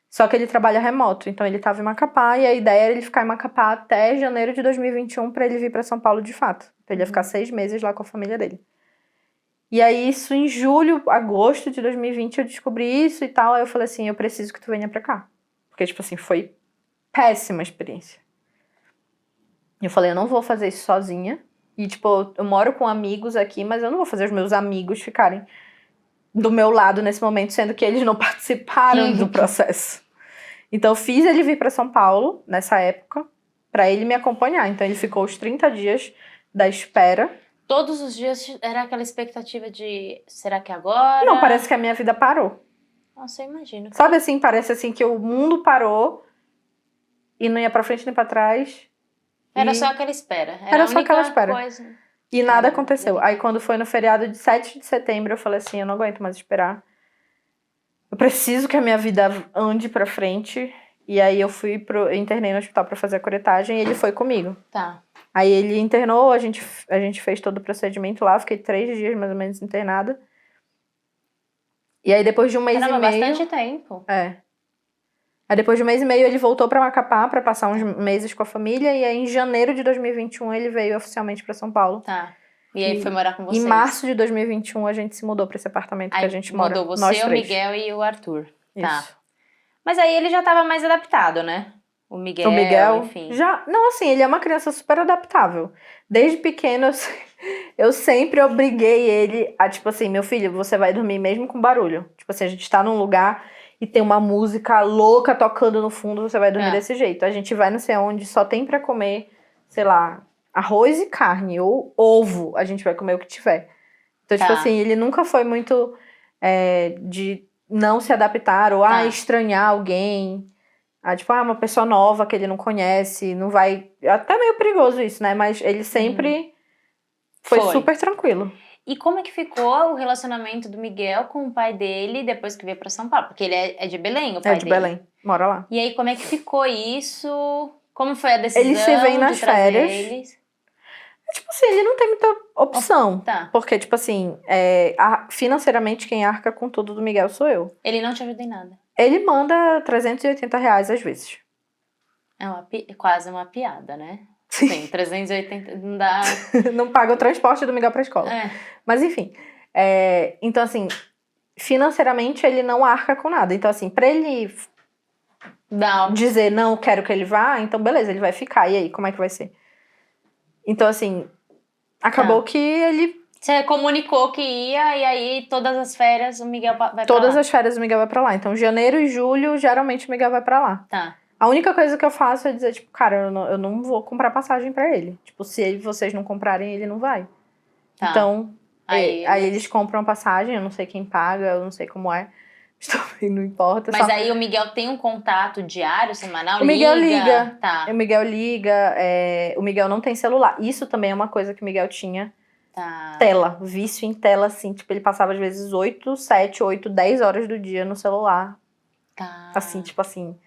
Só que ele trabalha remoto, então ele tava em Macapá e a ideia era ele ficar em Macapá até janeiro de 2021 pra ele vir pra São Paulo de fato. Então ele ia ficar 6 meses lá com a família dele. E aí isso em julho, agosto de 2020 eu descobri isso e tal. Aí eu falei assim, eu preciso que tu venha pra cá. Porque tipo assim, foi péssima a experiência. Eu falei, eu não vou fazer isso sozinha. E tipo, eu moro com amigos aqui, mas eu não vou fazer os meus amigos ficarem do meu lado nesse momento, sendo que eles não participaram do processo. Então eu fiz ele vir pra São Paulo, nessa época, pra ele me acompanhar. Então ele ficou os 30 dias da espera. Todos os dias era aquela expectativa de, será que agora? Não, parece que a minha vida parou. Nossa, eu imagino. Sabe assim, parece assim que o mundo parou e não ia pra frente nem pra trás. Era só aquela espera. Era só aquela espera. Coisa. E nada aconteceu. Aí quando foi no feriado de 7 de setembro, eu falei assim, eu não aguento mais esperar. Eu preciso que a minha vida ande pra frente. E aí eu internei no hospital pra fazer a curetagem e ele foi comigo. Tá. Aí ele internou, a gente fez todo o procedimento lá, fiquei 3 dias mais ou menos internada. E aí depois de um mês e meio... bastante tempo. É. Aí depois de um mês e meio ele voltou pra Macapá pra passar uns meses com a família. E aí em janeiro de 2021 ele veio oficialmente pra São Paulo. Tá. E aí foi morar com vocês. Em março de 2021 a gente se mudou pra esse apartamento que a gente mora. Mudou nós você, o 3. Miguel e o Arthur. Tá. Isso. Mas aí ele já tava mais adaptado, né? O Miguel, enfim. Já, não, assim, ele é uma criança super adaptável. Desde pequeno, eu sempre obriguei ele a, tipo assim, meu filho, você vai dormir mesmo com barulho. Tipo assim, a gente tá num lugar e tem uma música louca tocando no fundo, você vai dormir desse jeito. A gente vai não sei onde, só tem pra comer, sei lá, arroz e carne, ou ovo, a gente vai comer o que tiver. Então, tipo assim, ele nunca foi muito de não se adaptar, ou estranhar alguém. Tipo, uma pessoa nova que ele não conhece, não vai... Até meio perigoso isso, né? Mas ele sempre foi super tranquilo. E como é que ficou o relacionamento do Miguel com o pai dele depois que veio pra São Paulo? Porque ele é de Belém, o pai dele. É de Belém, mora lá. E aí, como é que ficou isso? Como foi a decisão ele se vem nas de trazer férias. eles? Tipo assim, ele não tem muita opção. Tá. Porque, tipo assim, financeiramente quem arca com tudo do Miguel sou eu. Ele não te ajuda em nada? Ele manda R$380 às vezes. É quase uma piada, né? Sim, 380 não dá... Não paga o transporte do Miguel pra escola. Mas enfim. Então assim, financeiramente ele não arca com nada. Então assim, pra ele dizer não, quero que ele vá, então beleza, ele vai ficar. E aí, como é que vai ser? Então assim, acabou que ele... Você comunicou que ia e aí todas as férias o Miguel vai pra lá? Todas as férias o Miguel vai pra lá. Então janeiro e julho, geralmente o Miguel vai pra lá. Tá. A única coisa que eu faço é dizer, tipo, cara, eu não vou comprar passagem pra ele. Tipo, se vocês não comprarem, ele não vai. Tá. Então, aí eles compram a passagem, eu não sei quem paga, eu não sei como é. Também não importa. Mas aí o Miguel tem um contato diário, semanal? O Miguel liga. Tá. O Miguel liga, o Miguel não tem celular. Isso também é uma coisa que o Miguel tinha. Tá. Tela, vício em tela, assim. Tipo, ele passava às vezes 8, 7, 8, 10 horas do dia no celular. Tá. Assim, tipo assim...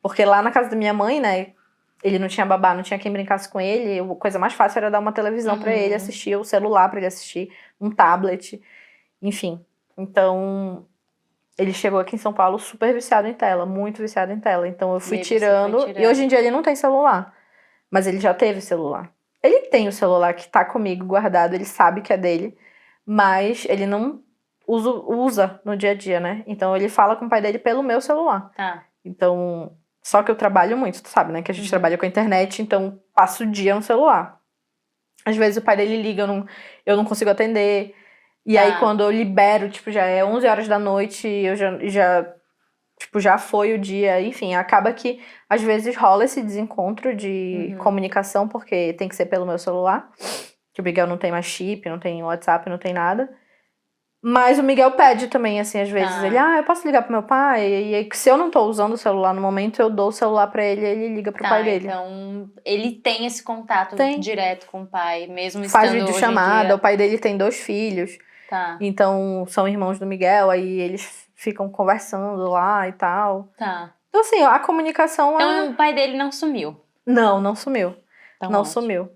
Porque lá na casa da minha mãe, né, ele não tinha babá, não tinha quem brincasse com ele, a coisa mais fácil era dar uma televisão pra ele assistir, o celular pra ele assistir, um tablet, enfim. Então, ele chegou aqui em São Paulo super viciado em tela, muito viciado em tela. Então eu fui tirando, e hoje em dia ele não tem celular, mas ele já teve celular. Ele tem o celular que tá comigo guardado, ele sabe que é dele, mas ele não usa no dia a dia, né? Então ele fala com o pai dele pelo meu celular. Tá. Então, só que eu trabalho muito, tu sabe, né? Que a gente trabalha com a internet, então passo o dia no celular. Às vezes o pai dele liga, eu não consigo atender. E aí quando eu libero, tipo, já é 11 horas da noite, eu já foi o dia. Enfim, acaba que às vezes rola esse desencontro de comunicação, porque tem que ser pelo meu celular. Que o Miguel não tem mais chip, não tem WhatsApp, não tem nada. Mas o Miguel pede também, assim, às vezes. Ele, eu posso ligar pro meu pai? E aí, se eu não tô usando o celular no momento, eu dou o celular pra ele e ele liga pro pai dele. Então, ele tem esse contato direto com o pai, mesmo estando Faz videochamada, o pai dele tem 2 filhos. Tá. Então, são irmãos do Miguel, aí eles ficam conversando lá e tal. Tá. Então, assim, a comunicação Então, o pai dele não sumiu? Não sumiu. Então, não ótimo. Sumiu.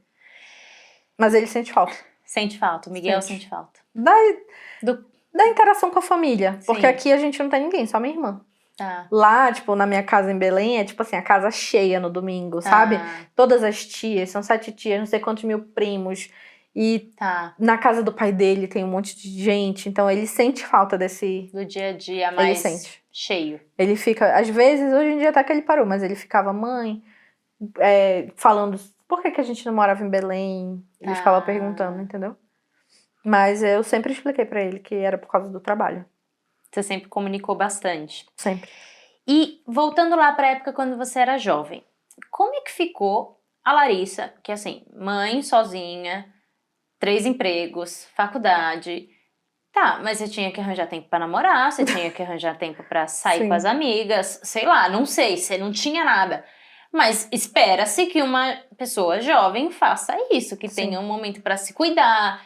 Mas ele sente falta. Sente falta, o Miguel sente falta. Da interação com a família. Sim. Porque aqui a gente não tem ninguém, só minha irmã. Tá. Lá, tipo, na minha casa em Belém, é tipo assim, a casa cheia no domingo, sabe? Todas as tias, são 7 tias, não sei quantos mil primos. E na casa do pai dele tem um monte de gente, então ele sente falta desse... Do dia a dia mais cheio. Ele fica, às vezes, hoje em dia até que ele parou, mas ele ficava, mãe, falando, por que a gente não morava em Belém? Ele ficava perguntando, entendeu? Mas eu sempre expliquei pra ele que era por causa do trabalho. Você sempre comunicou bastante. Sempre. E voltando lá pra época quando você era jovem, como é que ficou a Larissa, que assim, mãe sozinha, 3 empregos, faculdade. Tá, mas você tinha que arranjar tempo pra namorar, você tinha que arranjar tempo pra sair com as amigas, sei lá, não sei, você não tinha nada. Mas espera-se que uma pessoa jovem faça isso, que tenha um momento pra se cuidar,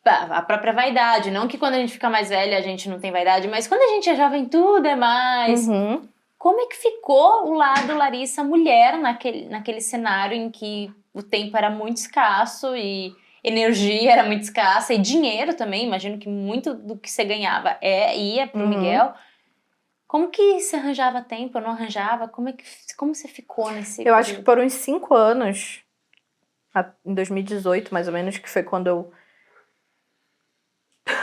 a própria vaidade. Não que quando a gente fica mais velha a gente não tem vaidade, mas quando a gente é jovem tudo é mais. Como é que ficou o lado Larissa mulher naquele cenário em que o tempo era muito escasso e energia era muito escassa e dinheiro também? Imagino que muito do que você ganhava ia pro Miguel. Como que você arranjava tempo? Não arranjava? Como você ficou nesse... Eu acho que por uns 5 anos, em 2018 mais ou menos, que foi quando eu...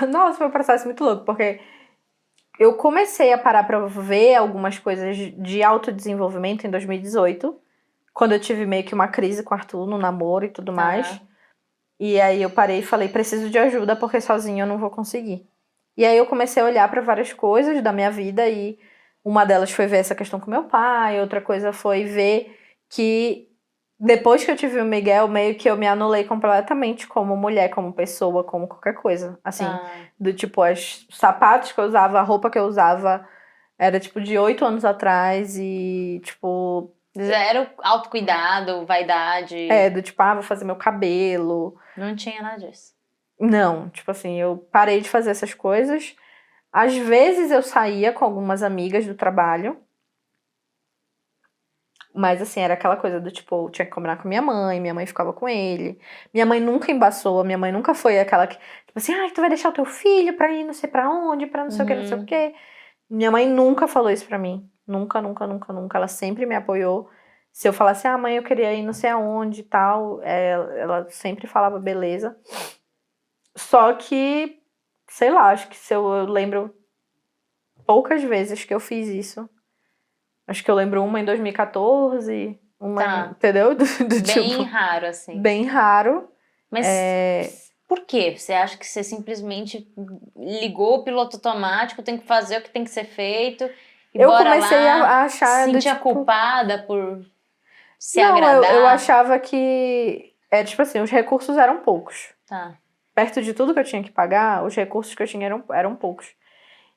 Nossa, foi um processo muito louco, porque eu comecei a parar pra ver algumas coisas de autodesenvolvimento em 2018, quando eu tive meio que uma crise com o Arthur no namoro e tudo mais. E aí eu parei e falei, preciso de ajuda, porque sozinha eu não vou conseguir. E aí eu comecei a olhar pra várias coisas da minha vida, e uma delas foi ver essa questão com meu pai, outra coisa foi ver que depois que eu tive o Miguel, meio que eu me anulei completamente como mulher, como pessoa, como qualquer coisa. Assim, do tipo, os sapatos que eu usava, a roupa que eu usava, era tipo de 8 anos atrás e tipo... Zero autocuidado, vaidade. Do tipo, vou fazer meu cabelo. Não tinha nada disso. Não, tipo assim, eu parei de fazer essas coisas. Às vezes eu saía com algumas amigas do trabalho. Mas assim, era aquela coisa do tipo, eu tinha que combinar com minha mãe ficava com ele. Minha mãe nunca embaçou, minha mãe nunca foi aquela que, tipo assim, tu vai deixar o teu filho pra ir não sei pra onde, pra não sei o que, não sei o que. Minha mãe nunca falou isso pra mim. Nunca. Ela sempre me apoiou. Se eu falasse, mãe, eu queria ir não sei aonde e tal, ela sempre falava beleza. Só que, sei lá, acho que eu lembro poucas vezes que eu fiz isso. Acho que eu lembro uma em 2014, entendeu? Bem raro, assim. Bem raro. Mas por quê? Você acha que você simplesmente ligou o piloto automático, tem que fazer o que tem que ser feito, e eu bora comecei lá, a achar... se sentia culpada por se agradar? Eu achava que... tipo assim, os recursos eram poucos. Perto de tudo que eu tinha que pagar, os recursos que eu tinha eram poucos.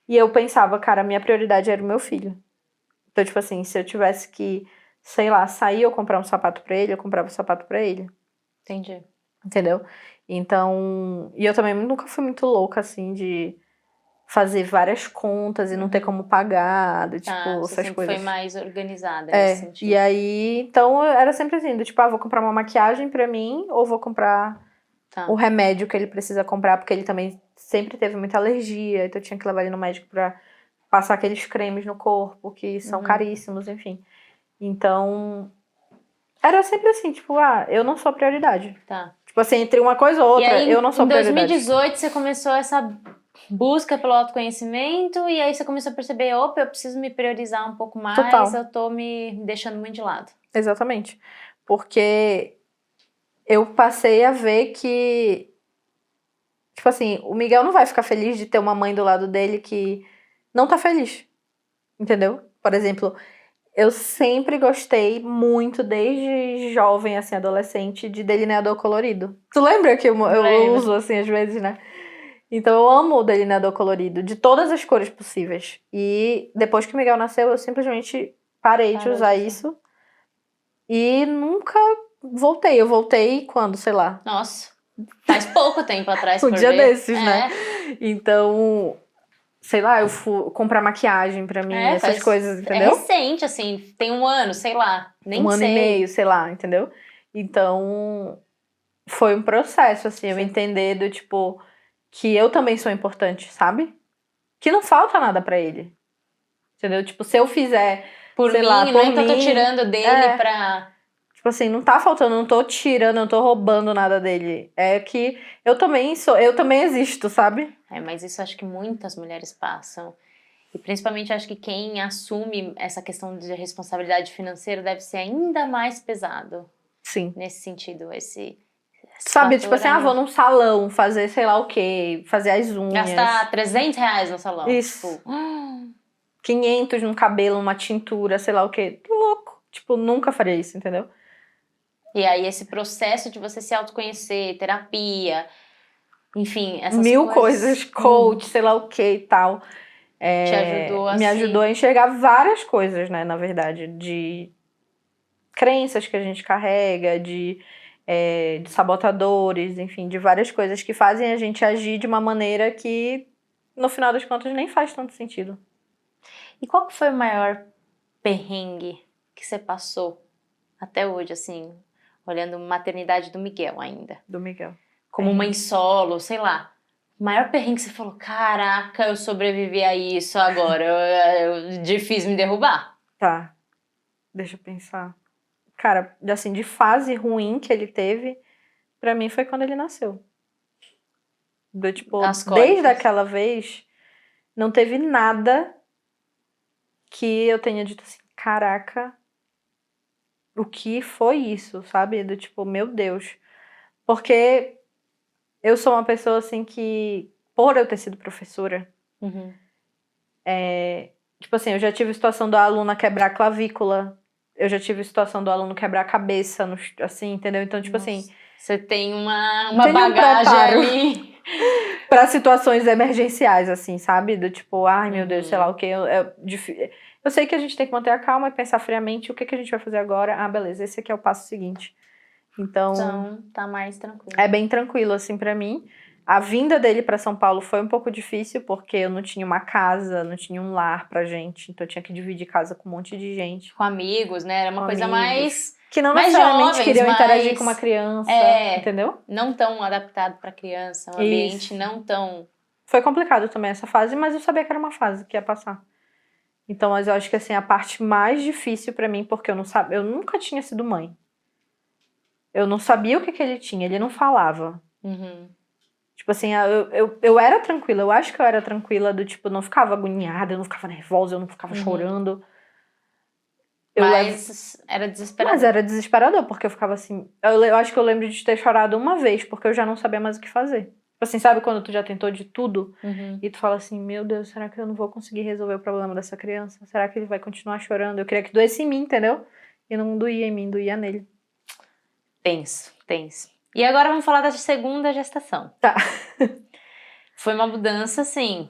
E eu pensava, cara, a minha prioridade era o meu filho. Então, tipo assim, se eu tivesse que, sei lá, sair ou comprar um sapato pra ele, eu comprava um sapato pra ele. Entendi. Entendeu? Então... E eu também nunca fui muito louca, assim, de fazer várias contas e não ter como pagar, tipo, você essas coisas. foi mais organizada nesse sentido. E aí, então, era sempre assim, do tipo, vou comprar uma maquiagem pra mim ou vou comprar o remédio que ele precisa comprar, porque ele também sempre teve muita alergia, então eu tinha que levar ele no médico pra passar aqueles cremes no corpo, que são caríssimos, enfim. Então, era sempre assim, tipo, eu não sou a prioridade. Tipo assim, entre uma coisa ou outra, eu não sou a prioridade. Em 2018 você começou essa busca pelo autoconhecimento e aí você começou a perceber, opa, eu preciso me priorizar um pouco mais, Total. eu tô me deixando muito de lado. Exatamente. Porque eu passei a ver que, tipo assim, o Miguel não vai ficar feliz de ter uma mãe do lado dele que não tá feliz. Entendeu? Por exemplo, eu sempre gostei muito, desde jovem, assim, adolescente, de delineador colorido. Tu lembra que eu Lembro. uso, assim, às vezes, né? Então eu amo o delineador colorido, de todas as cores possíveis. E depois que o Miguel nasceu, eu simplesmente parei de Parou usar de usar. isso. E nunca voltei. Eu voltei quando, sei lá, Nossa, faz pouco tempo atrás, um por dia ver. desses, né? Então, sei lá, eu fui comprar maquiagem pra mim, essas coisas, É entendeu? recente, assim, tem um ano, sei lá, nem Um ano sei. e meio, sei lá, entendeu? Então, foi um processo, assim, eu Sim. entender do tipo, que eu também sou importante, sabe? Que não falta nada pra ele. Entendeu? Tipo, se eu fizer, Por sei mim, lá, não por é que eu tô mim, tirando dele é. pra... Tipo assim, não tá faltando, não tô tirando, não tô roubando nada dele. É que eu também existo, sabe? Mas isso acho que muitas mulheres passam. E principalmente acho que quem assume essa questão de responsabilidade financeira deve ser ainda mais pesado Sim. nesse sentido, esse Sabe, tipo assim, fator vou num salão fazer sei lá o quê, fazer as unhas. gastar R$300 no salão. Isso. Tipo, 500 num cabelo, uma tintura, sei lá o quê. Louco. Tipo, nunca faria isso, entendeu? e aí esse processo de você se autoconhecer, terapia, enfim, essas Mil coisas coisas, coach, sei lá o que e tal. te ajudou a Me ajudou a enxergar várias coisas, né, na verdade, de crenças que a gente carrega, de sabotadores, enfim, de várias coisas que fazem a gente agir de uma maneira que, no final das contas, nem faz tanto sentido. E qual que foi o maior perrengue que você passou até hoje, assim, olhando maternidade do Miguel ainda? Do Miguel. Como mãe solo, sei lá. O maior perrengue que você falou, caraca, eu sobrevivi a isso agora, difícil me derrubar. Tá, deixa eu pensar. Cara, assim, de fase ruim que ele teve, pra mim foi quando ele nasceu. Do tipo, As desde cólicas. aquela vez, não teve nada que eu tenha dito assim, caraca, o que foi isso, sabe? Do tipo, meu Deus. Porque eu sou uma pessoa assim que, por eu ter sido professora, Uhum. tipo assim, eu já tive situação da aluna quebrar a clavícula, eu já tive situação do aluno quebrar a cabeça, assim, entendeu? Então, tipo assim, Você tem uma tem um bagagem preparo ali. para situações emergenciais, assim, sabe? Do tipo, ai meu Deus, sei lá Uhum. o que. Eu sei que a gente tem que manter a calma e pensar friamente o que, que a gente vai fazer agora. Ah, beleza, esse aqui é o passo seguinte. Então, Então, tá mais tranquilo. é bem tranquilo, assim, pra mim. A vinda dele pra São Paulo foi um pouco difícil, porque eu não tinha uma casa, não tinha um lar pra gente. Então, eu tinha que dividir casa com um monte de gente. Com amigos, né? Era uma Com coisa amigos. mais Que não mais necessariamente jovens, queriam interagir mais com uma criança, é, entendeu? não tão adaptado para criança, um ambiente Isso. não tão. Foi complicado também essa fase, mas eu sabia que era uma fase que ia passar. Então, mas eu acho que assim, a parte mais difícil pra mim, porque eu não sabia, eu nunca tinha sido mãe. Eu não sabia o que ele tinha, ele não falava. Uhum. Tipo assim, eu era tranquila, eu acho que eu era tranquila do tipo, não ficava agoniada, eu não ficava nervosa, eu não ficava chorando. Mas era desesperador. Mas era desesperador, porque eu ficava assim. Eu acho que eu lembro de ter chorado uma vez, porque eu já não sabia mais o que fazer. Tipo assim, sabe quando tu já tentou de tudo Uhum. e tu fala assim: meu Deus, será que eu não vou conseguir resolver o problema dessa criança? Será que ele vai continuar chorando? Eu queria que doesse em mim, entendeu? E não doía em mim, doía nele. Tenso, tenso. E agora vamos falar da segunda gestação. Tá. Foi uma mudança, assim.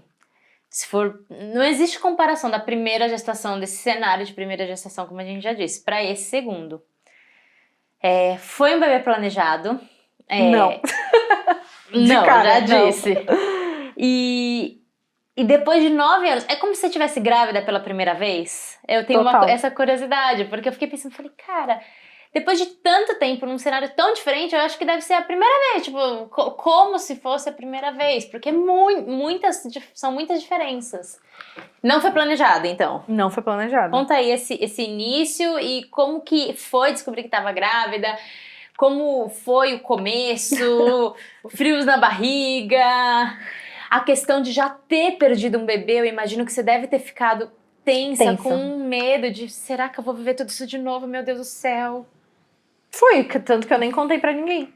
Se for, não existe comparação da primeira gestação, desse cenário de primeira gestação, como a gente já disse, para esse segundo. Foi um bebê planejado. Não. De Não, cara, já não. disse. E depois de 9 anos, é como se você estivesse grávida pela primeira vez. Eu tenho Total. essa curiosidade, porque eu fiquei pensando, falei, cara, depois de tanto tempo num cenário tão diferente, eu acho que deve ser a primeira vez, tipo, como se fosse a primeira vez, porque são muitas diferenças. Não foi planejado, então. Não foi planejado. Conta aí esse início e como que foi descobrir que estava grávida, como foi o começo, frios na barriga, a questão de já ter perdido um bebê, eu imagino que você deve ter ficado tensa. Com medo de, será que eu vou viver tudo isso de novo? Meu Deus do céu. Foi, tanto que eu nem contei pra ninguém.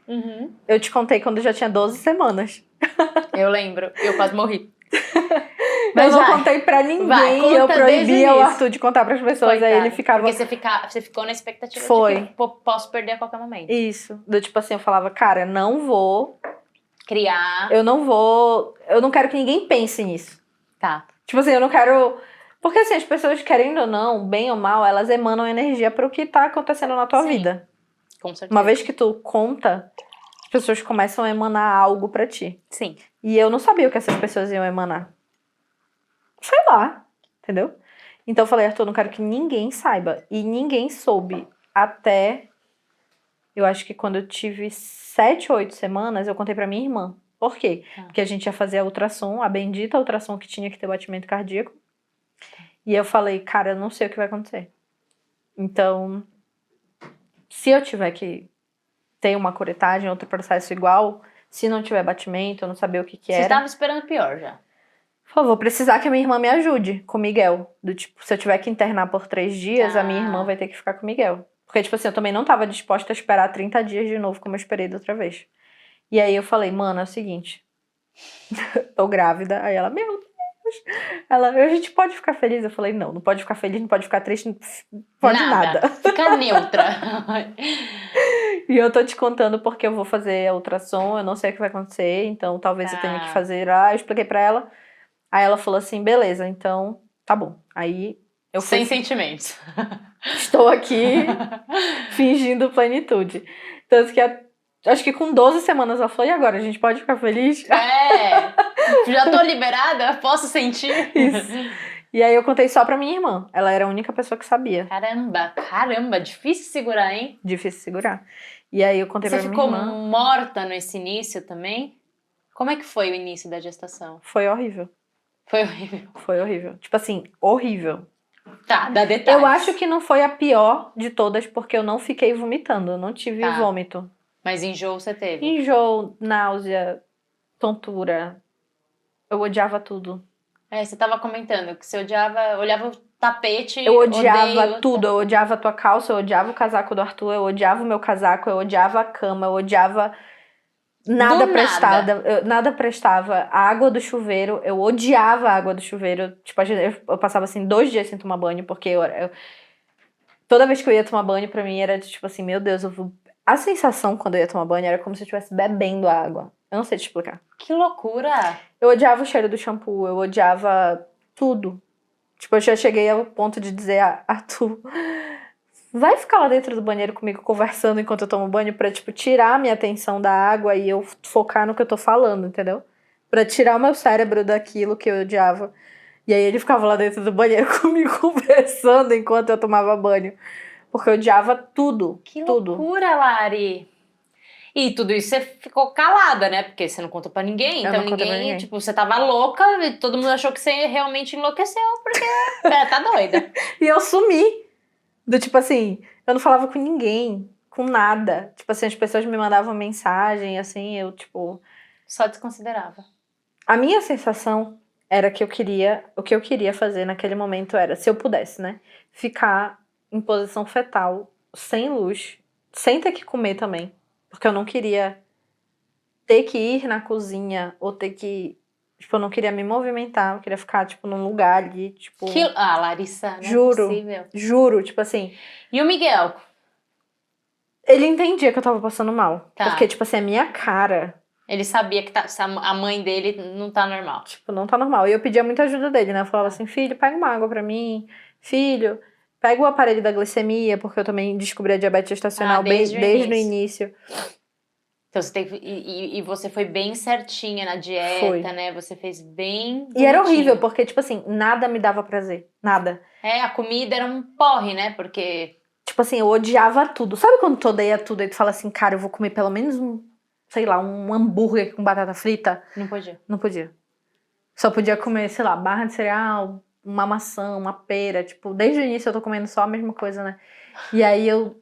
Eu te contei quando já tinha 12 semanas. Eu lembro, eu quase morri. Mas eu não contei pra ninguém, eu proibia o Arthur de contar pras pessoas, coitado. Aí ele ficava... Porque você ficou na expectativa de que posso perder a qualquer momento. Isso, tipo assim, eu falava, cara, não vou... criar... Eu não quero que ninguém pense nisso. Tá. Tipo assim, eu não quero... Porque assim, as pessoas, querendo ou não, bem ou mal, elas emanam energia pro que tá acontecendo na tua vida. Com certeza. Uma vez que tu conta, as pessoas começam a emanar algo pra ti. Sim. E eu não sabia o que essas pessoas iam emanar. Sei lá, entendeu? Então eu falei, Arthur, não quero que ninguém saiba. E ninguém soube até... Eu acho que quando eu tive 7 ou 8 semanas, eu contei pra minha irmã. Por quê? Porque a gente ia fazer a ultrassom, a bendita ultrassom que tinha que ter batimento cardíaco. E eu falei, cara, eu não sei o que vai acontecer. Então, se eu tiver que ter uma curetagem, outro processo igual, se não tiver batimento, eu não saber o que era. Você estava esperando pior já. Vou precisar que a minha irmã me ajude com o Miguel. Do tipo, se eu tiver que internar por 3 dias, a minha irmã vai ter que ficar com o Miguel. Porque, tipo assim, eu também não tava disposta a esperar 30 dias de novo, como eu esperei da outra vez. E aí eu falei, mano, é o seguinte, tô grávida. Aí ela, meu Deus. A gente pode ficar feliz? Eu falei, não pode ficar feliz, não pode ficar triste, não pode nada. Fica neutra. E eu tô te contando porque eu vou fazer a ultrassom, eu não sei o que vai acontecer, então talvez eu tenha que fazer. Eu expliquei pra ela. Aí ela falou assim, beleza, então tá bom. Aí eu fui... Sem sentimentos. Estou aqui fingindo plenitude. Tanto que acho que com 12 semanas ela falou, e agora, a gente pode ficar feliz? Já tô liberada? Posso sentir? Isso. E aí eu contei só pra minha irmã. Ela era a única pessoa que sabia. Caramba, difícil segurar, hein? Difícil segurar. E aí eu contei pra minha irmã. Você ficou morta nesse início também? Como é que foi o início da gestação? Foi horrível. Foi horrível? Foi horrível. Tipo assim, horrível. Tá, dá detalhes. Eu acho que não foi a pior de todas, porque eu não fiquei vomitando. Eu não tive vômito. Mas enjoo você teve? Enjoo, náusea, tontura. Eu odiava tudo. Você tava comentando que você olhava o tapete. Eu odiava tudo. Eu odiava a tua calça, eu odiava o casaco do Arthur, eu odiava o meu casaco, eu odiava a cama, eu odiava... Nada prestava. A água do chuveiro, eu odiava a água do chuveiro. Tipo, eu passava assim 2 dias sem tomar banho, porque toda vez que eu ia tomar banho, pra mim era tipo assim, meu Deus, a sensação quando eu ia tomar banho era como se eu estivesse bebendo água. Eu não sei te explicar. Que loucura! Eu odiava o cheiro do shampoo, eu odiava tudo. Tipo, eu já cheguei ao ponto de dizer, Arthur, vai ficar lá dentro do banheiro comigo conversando enquanto eu tomo banho pra, tipo, tirar a minha atenção da água e eu focar no que eu tô falando, entendeu? Pra tirar o meu cérebro daquilo que eu odiava. E aí ele ficava lá dentro do banheiro comigo conversando enquanto eu tomava banho. Porque eu odiava tudo. Que tudo. Loucura, Lari! E tudo isso você ficou calada, né? Porque você não contou pra ninguém. Então ninguém, tipo, você tava louca e todo mundo achou que você realmente enlouqueceu, porque tá doida. E eu sumi. Do tipo assim, eu não falava com ninguém, com nada. Tipo assim, as pessoas me mandavam mensagem, assim, eu tipo... Só desconsiderava. A minha sensação era que o que eu queria fazer naquele momento era, se eu pudesse, né? Ficar em posição fetal, sem luz, sem ter que comer também. Porque eu não queria ter que ir na cozinha ou ter que... Tipo, eu não queria me movimentar, eu queria ficar, tipo, num lugar ali, tipo... Larissa, não juro, é possível. Juro, tipo assim... E o Miguel? Ele entendia que eu tava passando mal. Tá. Porque, tipo assim, a minha cara... Ele sabia que a mãe dele não tá normal. Tipo, não tá normal. E eu pedia muita ajuda dele, né? Eu falava assim, filho, pega uma água pra mim. Filho, pega o aparelho da glicemia, porque eu também descobri a diabetes gestacional desde o início. Então você teve, e você foi bem certinha na dieta, né? Você fez bem bonitinho. E era horrível, porque, tipo assim, nada me dava prazer. Nada. A comida era um porre, né? Porque... Tipo assim, eu odiava tudo. Sabe quando tu odeia tudo e tu fala assim, cara, eu vou comer pelo menos um hambúrguer com batata frita? Não podia. Não podia. Só podia comer, sei lá, barra de cereal, uma maçã, uma pera. Tipo, desde o início eu tô comendo só a mesma coisa, né? E aí eu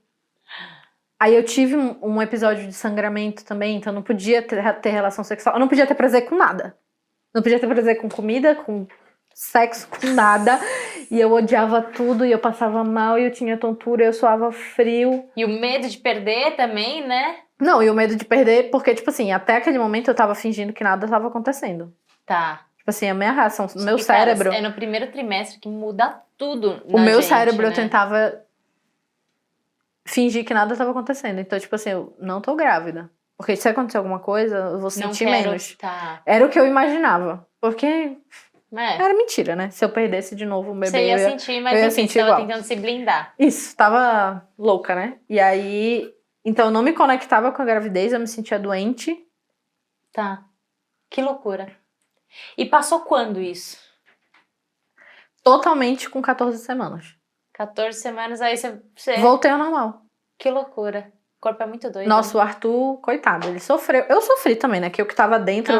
tive um episódio de sangramento também, então eu não podia ter relação sexual. Eu não podia ter prazer com nada. Não podia ter prazer com comida, com sexo, com nada. E eu odiava tudo, e eu passava mal, e eu tinha tontura, e eu suava frio. E o medo de perder também, né? Não, e o medo de perder, porque, tipo assim, até aquele momento eu tava fingindo que nada tava acontecendo. Tá. Tipo assim, a minha reação, o meu E, cara, cérebro... é no primeiro trimestre que muda tudo O na meu gente, cérebro, né? eu tentava fingir que nada tava acontecendo. Então, tipo assim, eu não tô grávida. Porque se acontecer alguma coisa, eu vou Não sentir quero... menos. Tá. Era o que eu imaginava. Porque É. era mentira, né? Se eu perdesse de novo o bebê, Você ia eu ia... sentir, mas eu ia enfim, sentir você tava igual. tentando se blindar. Isso, tava louca, né? E aí... Então, eu não me conectava com a gravidez, eu me sentia doente. Tá. Que loucura. E passou quando isso? Totalmente com 14 semanas. 14 semanas, aí você... Voltei ao normal. Que loucura. O corpo é muito doido. Nossa, né? o Arthur, coitado, ele sofreu. Eu sofri também, né? Que eu que tava dentro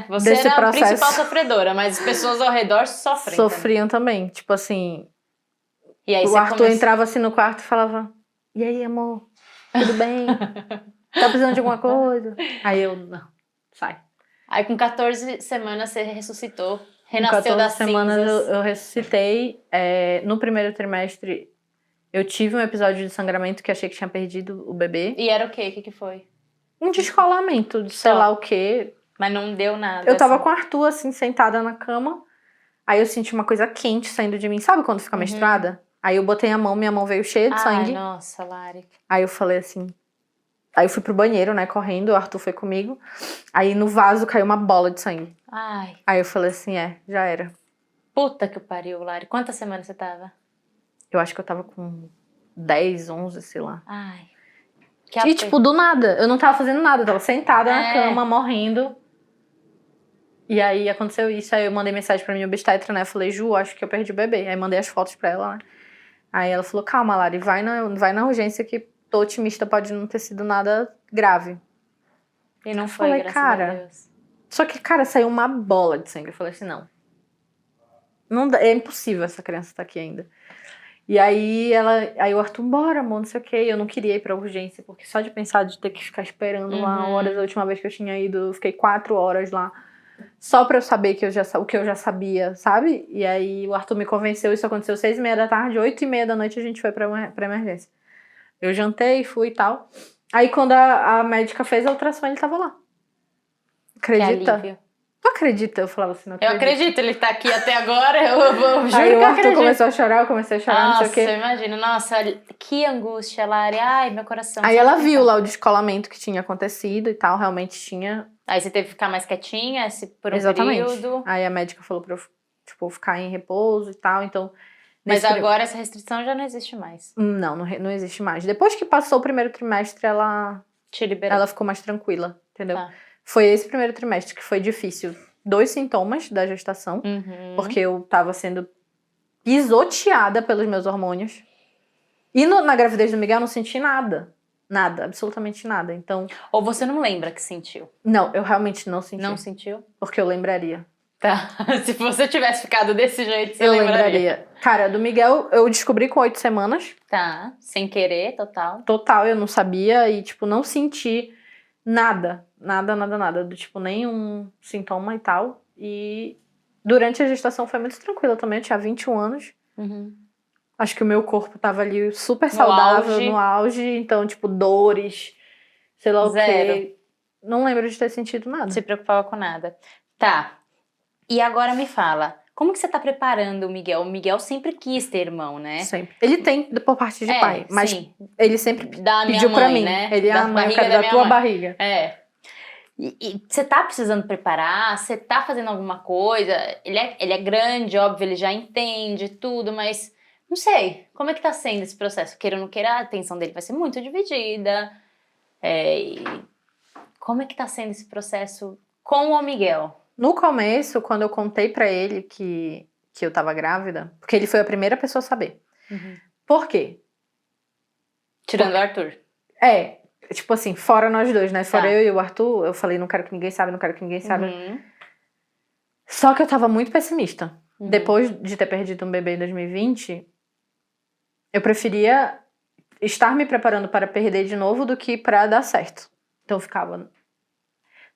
Você desse era a processo. principal sofredora, mas as pessoas ao redor sofrem. também. Sofriam também. Tipo assim, E aí o você Arthur entrava assim no quarto e falava: E aí, amor? Tudo bem? Tá precisando de alguma coisa? Aí eu, não, sai. Aí com 14 semanas você ressuscitou, Com renasceu 14 das semanas cinzas. eu ressuscitei. No primeiro trimestre, eu tive um episódio de sangramento que achei que tinha perdido o bebê. E era o quê? O que foi? Um descolamento de sei Só. lá o quê. Mas não deu nada. Eu tava assim. com o Arthur, assim, sentada na cama. Aí eu senti uma coisa quente saindo de mim. Sabe quando fica menstruada? Aí eu botei a mão, minha mão veio cheia de Ai, sangue. nossa, Lari. Aí eu falei assim... Aí eu fui pro banheiro, né, correndo. O Arthur foi comigo. Aí no vaso caiu uma bola de sangue. Ai, Aí eu falei assim, já era. puta que pariu, Lari. Quantas semanas você tava? Eu acho que eu tava com 10, 11, sei lá. Ai. E tipo, do nada. Eu não tava fazendo nada. Eu tava sentada na É. cama, morrendo. E aí aconteceu isso. Aí eu mandei mensagem pra minha obstetra, né. Falei, Ju, acho que eu perdi o bebê. Aí mandei as fotos pra ela, né. Aí ela falou, calma, Lari, vai na urgência que tô otimista, pode não ter sido nada grave. E não Eu foi, falei, graças cara, a Deus. Só que, cara, saiu uma bola de sangue. Eu falei assim, não dá, é impossível essa criança estar aqui ainda. E aí o Arthur, bora, amor, não sei o quê. Eu não queria ir pra urgência, porque só de pensar de ter que ficar esperando lá horas, a última vez que eu tinha ido, eu fiquei 4 horas lá. Só pra eu saber o que eu já sabia, sabe? E aí o Arthur me convenceu, isso aconteceu 6h30 da tarde, 8h30 da noite a gente foi pra emergência. Eu jantei, fui e tal. Aí quando a médica fez a ultrassom, ele tava lá. Acredita? Que alívio. Tu acredita? Eu falava assim, não Eu acredito. acredito, ele tá aqui até agora, eu juro Aí que o eu Arthur acredito. começou a chorar, eu comecei a chorar, não sei o quê. Nossa, imagina, nossa, que angústia, Lari. Ai, meu coração. Aí só ela de viu pensar. lá o descolamento que tinha acontecido e tal, realmente tinha. Aí você teve que ficar mais quietinha por um Exatamente. período. Aí a médica falou pra eu, tipo, ficar em repouso e tal, então... Mas nesse período- agora essa restrição já não existe mais. Não existe mais. Depois que passou o primeiro trimestre, Te liberou. ela ficou mais tranquila, entendeu? Tá. Foi esse primeiro trimestre que foi difícil. 2 sintomas da gestação, porque eu tava sendo pisoteada pelos meus hormônios. E na gravidez do Miguel eu não senti nada. Nada, absolutamente nada. Então, Ou você não lembra que sentiu? não, eu realmente não senti. Não sentiu? Porque eu lembraria. Tá. Se você tivesse ficado desse jeito, você Eu lembraria. lembraria. Cara, do Miguel eu descobri com 8 semanas. Tá. Sem querer, total. Total, eu não sabia e, tipo, não senti nada. Nada. Do tipo, nenhum sintoma e tal. E durante a gestação foi muito tranquila também. Eu tinha 21 anos. Acho que o meu corpo tava ali super saudável, auge. no auge. Então, tipo, dores, sei lá o Zero. quê. Não lembro de ter sentido nada. Não se preocupava com nada. Tá. E agora me fala, como que você tá preparando o Miguel? O Miguel sempre quis ter irmão, né? Sempre. Ele tem por parte de pai, mas sim. ele sempre Da minha pediu mãe, pra mim. né? Ele, Da mãe, eu barriga quero da da minha tua mãe. barriga. É. E você tá precisando preparar? Você tá fazendo alguma coisa? Ele é grande, óbvio, ele já entende tudo, mas não sei. Como é que tá sendo esse processo? Queira ou não queira, a atenção dele vai ser muito dividida. E como é que tá sendo esse processo com o Miguel? No começo, quando eu contei pra ele que eu tava grávida, porque ele foi a primeira pessoa a saber. Por quê? Tirando o Arthur. Tipo assim, fora nós dois, né? Fora Tá. eu e o Arthur, eu falei, não quero que ninguém saiba, não quero que ninguém saiba. Só que eu tava muito pessimista. Depois de ter perdido um bebê em 2020, eu preferia estar me preparando para perder de novo do que pra dar certo. Então eu ficava...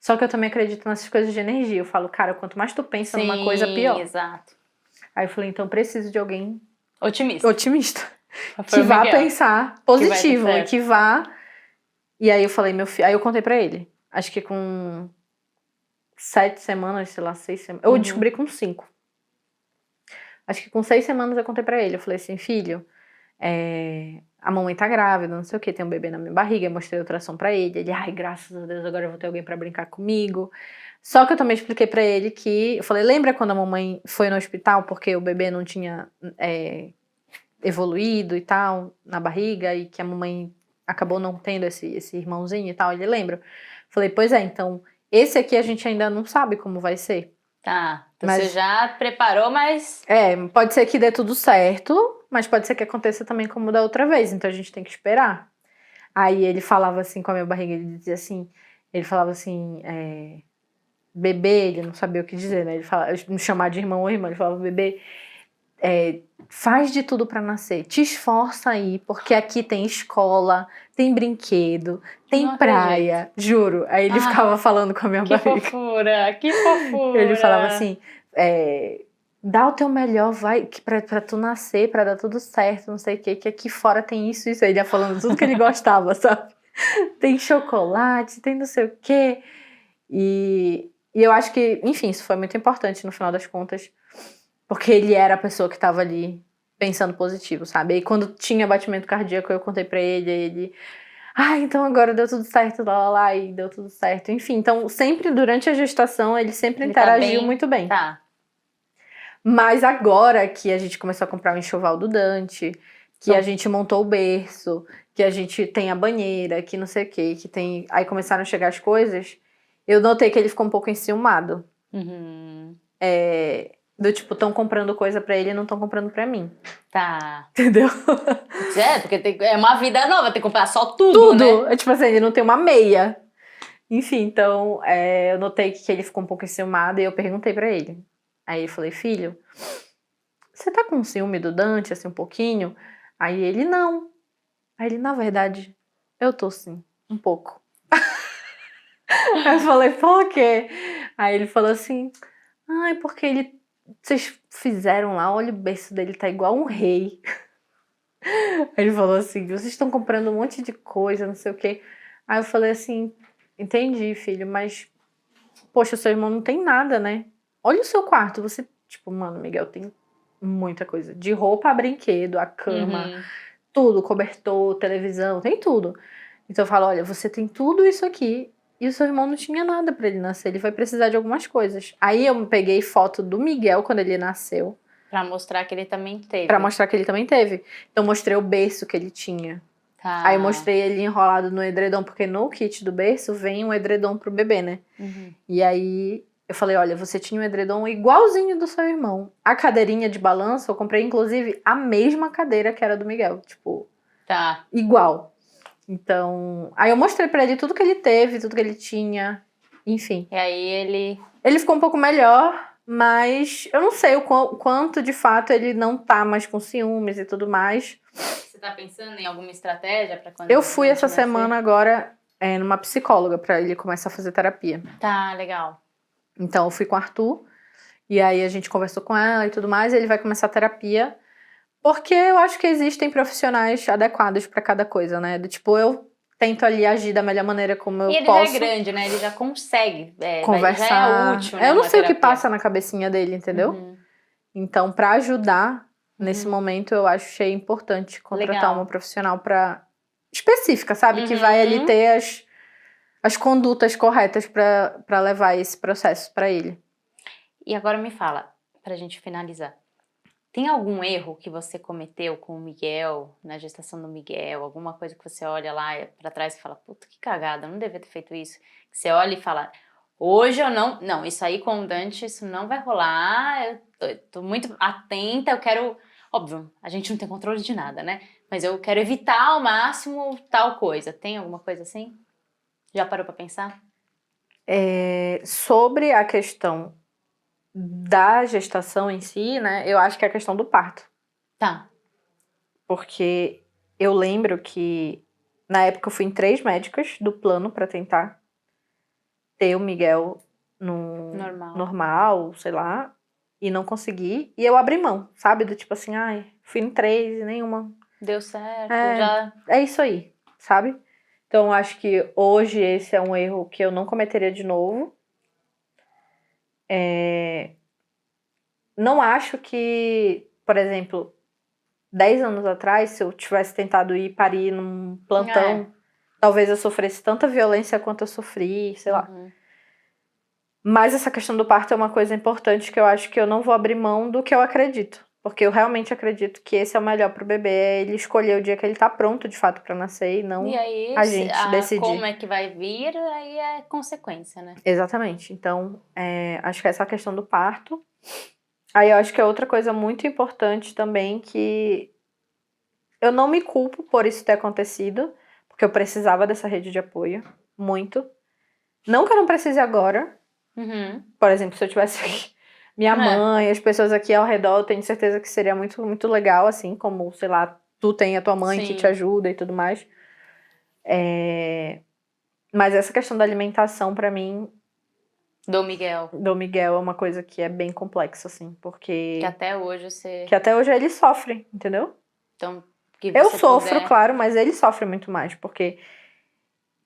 Só que eu também acredito nessas coisas de energia. Eu falo, cara, quanto mais tu pensa numa coisa, pior. Exato. Aí eu falei, então preciso de alguém Otimista. Que vá Miguel. pensar positivo e que vá. E aí eu falei, meu filho. Aí eu contei pra ele. Acho que com 7 semanas, sei lá, 6 semanas. Eu descobri com 5. Acho que com 6 semanas eu contei pra ele. Eu falei assim, filho, a mamãe tá grávida, não sei o que, tem um bebê na minha barriga. Eu mostrei a ultrassom pra ele. Ele, ai, graças a Deus, agora eu vou ter alguém pra brincar comigo. Só que eu também expliquei pra ele que... Eu falei, lembra quando a mamãe foi no hospital porque o bebê não tinha evoluído e tal, na barriga, e que a mamãe acabou não tendo esse irmãozinho e tal? Ele lembra. Falei, pois é, então, esse aqui a gente ainda não sabe como vai ser. Tá, então Mas, você já preparou, mas... pode ser que dê tudo certo, mas pode ser que aconteça também como da outra vez, então a gente tem que esperar. Aí ele falava assim com a minha barriga, ele falava assim, bebê, ele não sabia o que dizer, né? Ele falava, me chamar de irmão ou irmã, ele falava, bebê, faz de tudo pra nascer, te esforça aí, porque aqui tem escola, tem brinquedo, tem Não praia, juro. Aí ele ficava falando com a minha barriga. Que fofura! Ele falava assim, dá o teu melhor, vai, pra tu nascer, pra dar tudo certo, não sei o que aqui fora tem isso. Aí ele ia falando tudo que ele gostava, sabe? Tem chocolate, tem não sei o quê. E eu acho que, enfim, isso foi muito importante no final das contas, porque ele era a pessoa que tava ali pensando positivo, sabe? Aí quando tinha batimento cardíaco, eu contei pra ele, aí ele... então agora deu tudo certo, lá, e deu tudo certo. Enfim, então sempre durante a gestação, ele sempre interagiu muito bem. Tá. Mas agora que a gente começou a comprar o enxoval do Dante, que a gente montou o berço, que a gente tem a banheira, que não sei o quê, que tem... Aí começaram a chegar as coisas, eu notei que ele ficou um pouco enciumado. Do tipo, estão comprando coisa pra ele e não estão comprando pra mim. Tá. Entendeu? Porque é uma vida nova, tem que comprar só tudo, né? Tipo assim, ele não tem uma meia. Enfim, então, eu notei que ele ficou um pouco enciumado e eu perguntei pra ele. Aí eu falei, filho, você tá com ciúme do Dante, assim, um pouquinho? Aí ele, não. Aí ele, na verdade, eu tô sim, um pouco. Aí eu falei, por quê? Aí ele falou assim, porque vocês fizeram lá, olha o berço dele, tá igual um rei. Aí ele falou assim, vocês estão comprando um monte de coisa, não sei o quê. Aí eu falei assim, entendi, filho, mas, poxa, seu irmão não tem nada, né? Olha o seu quarto, você, tipo, mano, Miguel, tem muita coisa. De roupa a brinquedo, a cama, tudo, cobertor, televisão, tem tudo. Então eu falo, olha, você tem tudo isso aqui e o seu irmão não tinha nada pra ele nascer, ele vai precisar de algumas coisas. Aí eu peguei foto do Miguel quando ele nasceu. Pra mostrar que ele também teve. Pra mostrar que ele também teve. Então mostrei o berço que ele tinha. Tá. Aí eu mostrei ele enrolado no edredom, porque no kit do berço vem um edredom pro bebê, né? E aí eu falei, olha, você tinha um edredom igualzinho do seu irmão. A cadeirinha de balanço, eu comprei inclusive a mesma cadeira que era do Miguel. Tipo, tá. Igual. Então, aí eu mostrei pra ele tudo que ele teve, tudo que ele tinha, enfim. E aí ele... Ele ficou um pouco melhor, mas eu não sei o quanto de fato ele não tá mais com ciúmes e tudo mais. Você tá pensando em alguma estratégia pra quando... Eu fui essa semana agora numa psicóloga pra ele começar a fazer terapia. Tá, legal. Então eu fui com o Arthur, e aí a gente conversou com ela e tudo mais, e ele vai começar a terapia. Porque eu acho que existem profissionais adequados pra cada coisa, né? Tipo, eu tento ali agir da melhor maneira como eu posso. E ele já é grande, né? Ele já consegue conversar. Já é útil, né? Eu não sei o que passa na cabecinha dele, entendeu? Então, pra ajudar nesse momento, eu achei importante contratar uma profissional específica, sabe? Que vai ali ter as condutas corretas pra levar esse processo pra ele. E agora me fala, pra gente finalizar. Tem algum erro que você cometeu com o Miguel, na gestação do Miguel? Alguma coisa que você olha lá pra trás e fala, puta, que cagada, eu não devia ter feito isso. Que você olha e fala, hoje eu não... Não, isso aí com o Dante, isso não vai rolar, eu tô muito atenta, eu quero... Óbvio, a gente não tem controle de nada, né? Mas eu quero evitar ao máximo tal coisa. Tem alguma coisa assim? Já parou pra pensar? Sobre a questão da gestação em si, né, eu acho que é a questão do parto. Tá. Porque eu lembro que na época eu fui em 3 médicas do plano pra tentar ter o Miguel normal, sei lá, e não consegui. E eu abri mão, sabe? Do tipo assim, ai, fui em 3 e nenhuma. Deu certo, É isso aí, sabe? Então, eu acho que hoje esse é um erro que eu não cometeria de novo. Não acho que, por exemplo, 10 anos atrás, se eu tivesse tentado ir parir num plantão, talvez eu sofresse tanta violência quanto eu sofri, sei lá. Mas essa questão do parto é uma coisa importante que eu acho que eu não vou abrir mão do que eu acredito. Porque eu realmente acredito que esse é o melhor pro bebê, é ele escolher o dia que ele tá pronto, de fato, pra nascer e não a gente decidir. Como é que vai vir, aí é consequência, né? Exatamente. Então, acho que essa questão do parto. Aí eu acho que é outra coisa muito importante também, que eu não me culpo por isso ter acontecido, porque eu precisava dessa rede de apoio, muito. Não que eu não precise agora. Por exemplo, se eu tivesse minha mãe, as pessoas aqui ao redor, eu tenho certeza que seria muito, muito legal, assim, como, sei lá, tu tem a tua mãe que te ajuda e tudo mais. Mas essa questão da alimentação, pra mim... Do Miguel é uma coisa que é bem complexa, assim, porque... Que até hoje você... Que até hoje ele sofre, entendeu? Então, eu sofro, claro, mas ele sofre muito mais, porque...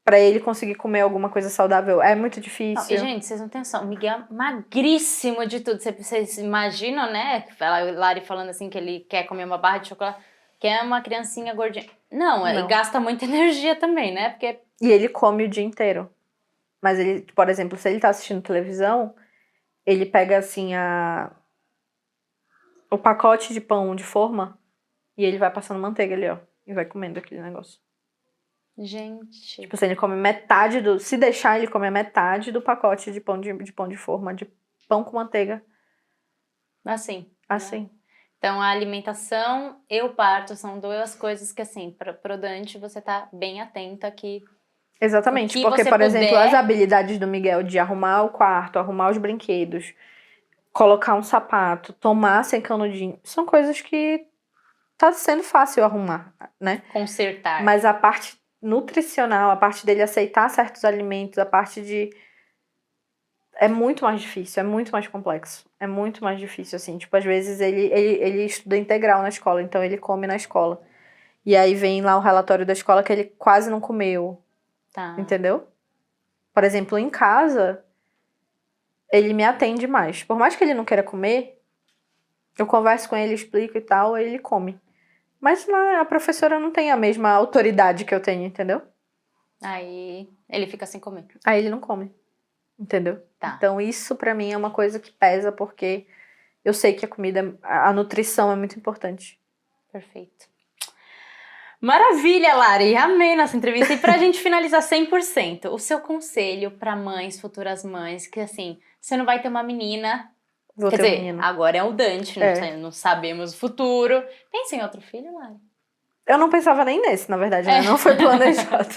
Pra ele conseguir comer alguma coisa saudável é muito difícil. Não, e, gente, vocês não têm noção. O Miguel é magríssimo de tudo. Vocês imaginam, né? A Lari falando assim que ele quer comer uma barra de chocolate. Que é uma criancinha gordinha. Não, ele gasta muita energia também, né? Porque... E ele come o dia inteiro. Mas ele, por exemplo, se ele tá assistindo televisão, ele pega assim o pacote de pão de forma e ele vai passando manteiga ali, ó. E vai comendo aquele negócio. Gente. Tipo assim, ele come metade do... Se deixar, ele come a metade do pacote de pão de forma, de pão com manteiga. Assim. Assim. Né? Então, a alimentação e o parto são duas coisas que, assim, pro Dante, você tá bem atenta que... Exatamente, porque, por exemplo, as habilidades do Miguel de arrumar o quarto, arrumar os brinquedos, colocar um sapato, tomar sem canudinho, são coisas que tá sendo fácil arrumar, né? Consertar. Mas a parte nutricional, a parte dele aceitar certos alimentos, a parte de... É muito mais difícil, é muito mais complexo. É muito mais difícil, assim. Tipo, às vezes ele estuda integral na escola, então ele come na escola. E aí vem lá o relatório da escola que ele quase não comeu. Tá. Entendeu? Por exemplo, em casa, ele me atende mais. Por mais que ele não queira comer, eu converso com ele, explico e tal, aí ele come. Mas lá a professora não tem a mesma autoridade que eu tenho, entendeu? Aí ele fica sem comer. Aí ele não come, entendeu? Tá. Então isso pra mim é uma coisa que pesa, porque eu sei que a comida, a nutrição é muito importante. Perfeito. Maravilha, Lari. Amei nossa entrevista. E pra gente finalizar 100%, o seu conselho pra mães, futuras mães, que assim, você não vai ter uma menina... Quer dizer, agora é o Dante, não sabemos o futuro. Pensa em outro filho, Lari? Eu não pensava nem nesse, na verdade, né? Não foi planejado.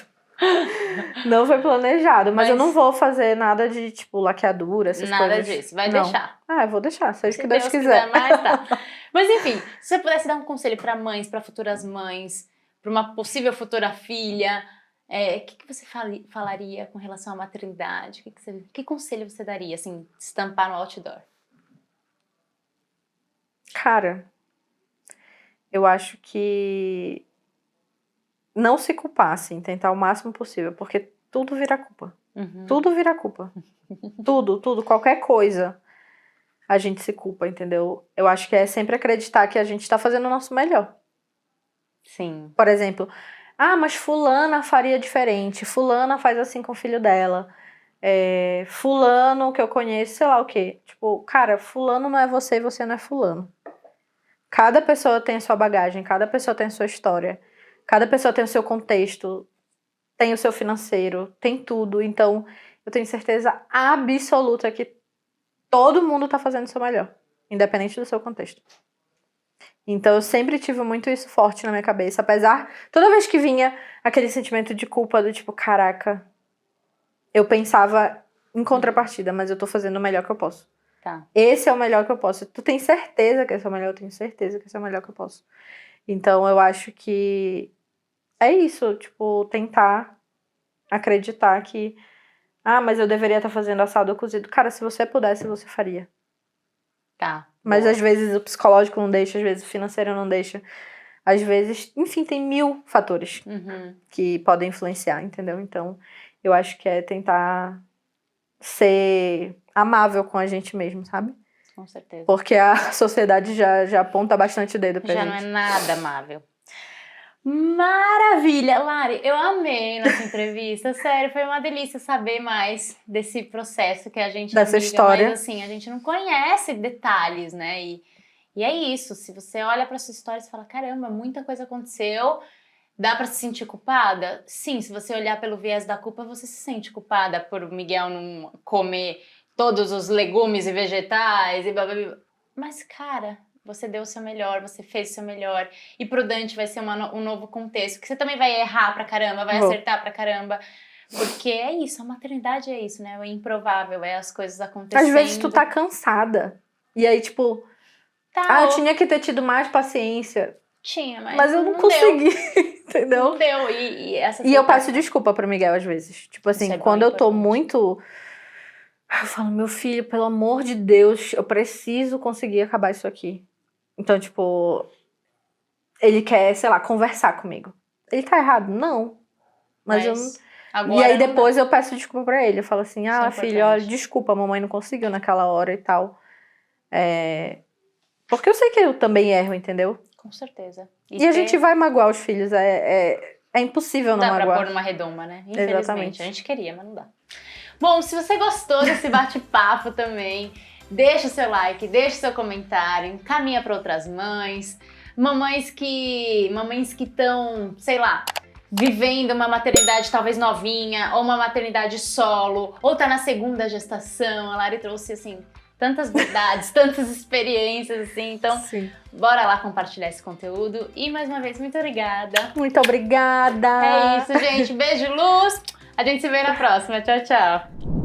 Não foi planejado, mas eu não vou fazer nada de, tipo, laqueadura, essas coisas. Nada disso, vai deixar. Eu vou deixar, seja o que Deus quiser. Mais, tá. Mas enfim, se você pudesse dar um conselho pra mães, pra futuras mães, pra uma possível futura filha, o que você falaria com relação à maternidade? Que conselho você daria, assim, estampar no outdoor? Cara, eu acho que não se culpar, assim, tentar o máximo possível, porque tudo vira culpa. Tudo vira culpa. Tudo, qualquer coisa a gente se culpa, entendeu? Eu acho que é sempre acreditar que a gente tá fazendo o nosso melhor. Sim. Por exemplo, mas fulana faria diferente, fulana faz assim com o filho dela, fulano que eu conheço, sei lá o quê. Tipo, cara, fulano não é você e você não é fulano. Cada pessoa tem a sua bagagem, cada pessoa tem a sua história, cada pessoa tem o seu contexto, tem o seu financeiro, tem tudo. Então, eu tenho certeza absoluta que todo mundo tá fazendo o seu melhor, independente do seu contexto. Então, eu sempre tive muito isso forte na minha cabeça, apesar... Toda vez que vinha aquele sentimento de culpa do tipo, caraca, eu pensava em contrapartida, mas eu tô fazendo o melhor que eu posso. Tá. Esse é o melhor que eu posso. Tu tem certeza que esse é o melhor? Eu tenho certeza que esse é o melhor que eu posso. Então, eu acho que é isso, tipo, tentar acreditar que Ah, mas eu deveria estar fazendo assado ou cozido. Cara, se você pudesse, você faria. Tá. Mas boa. às vezes o psicológico não deixa, às vezes o financeiro não deixa. Às vezes, enfim, tem 1000 fatores Uhum. que podem influenciar, entendeu? Então, eu acho que é tentar ser amável com a gente mesmo, sabe? Com certeza. Porque a sociedade já aponta bastante o dedo pra Já gente. não é nada amável. Maravilha! Lari, eu amei nossa entrevista. Sério, foi uma delícia saber mais desse processo que a gente é Dessa amiga, história. mas assim, a gente não conhece detalhes, né? E é isso, se você olha pra sua história e fala, caramba, muita coisa aconteceu, dá pra se sentir culpada? Sim, se você olhar pelo viés da culpa, você se sente culpada por o Miguel não comer todos os legumes e vegetais e blá, blá, blá. Mas, cara, você deu o seu melhor, você fez o seu melhor. E pro Dante vai ser um novo contexto, que você também vai errar pra caramba, vai Vou. acertar pra caramba. Porque é isso, a maternidade é isso, né? O improvável, é as coisas acontecendo. Às vezes tu tá cansada. E aí, tipo, Tá, eu tinha que ter tido mais paciência. tinha, Mas eu não deu. consegui, entendeu? Não deu. E essa E eu peço aceitação. desculpa pro Miguel às vezes. Tipo assim, Isso é bom, quando eu tô importante. muito. Eu falo, meu filho, pelo amor de Deus, eu preciso conseguir acabar isso aqui. Então, tipo, ele quer, sei lá, conversar comigo. Ele tá errado? Não. Mas eu não. Agora E aí não depois eu peço desculpa pra ele. Eu falo assim, Isso é ah, filho, importante. olha, desculpa, a mamãe não conseguiu naquela hora e tal. Porque eu sei que eu também erro, entendeu? dá. Com certeza. E a gente vai magoar os filhos. É impossível não Dá pra magoar. pôr numa redoma, né? Infelizmente. Exatamente. A gente queria, mas não dá. Bom, se você gostou desse bate-papo também, deixa o seu like, deixa o seu comentário, encaminha para outras mães, mamães que estão, sei lá, vivendo uma maternidade talvez novinha, ou uma maternidade solo, ou tá na segunda gestação. A Lari trouxe, assim, tantas verdades, tantas experiências, assim. Então, Sim. bora lá compartilhar esse conteúdo. E, mais uma vez, muito obrigada. Muito obrigada! É isso, gente. Beijo, luz! A gente se vê na próxima. Tchau, tchau!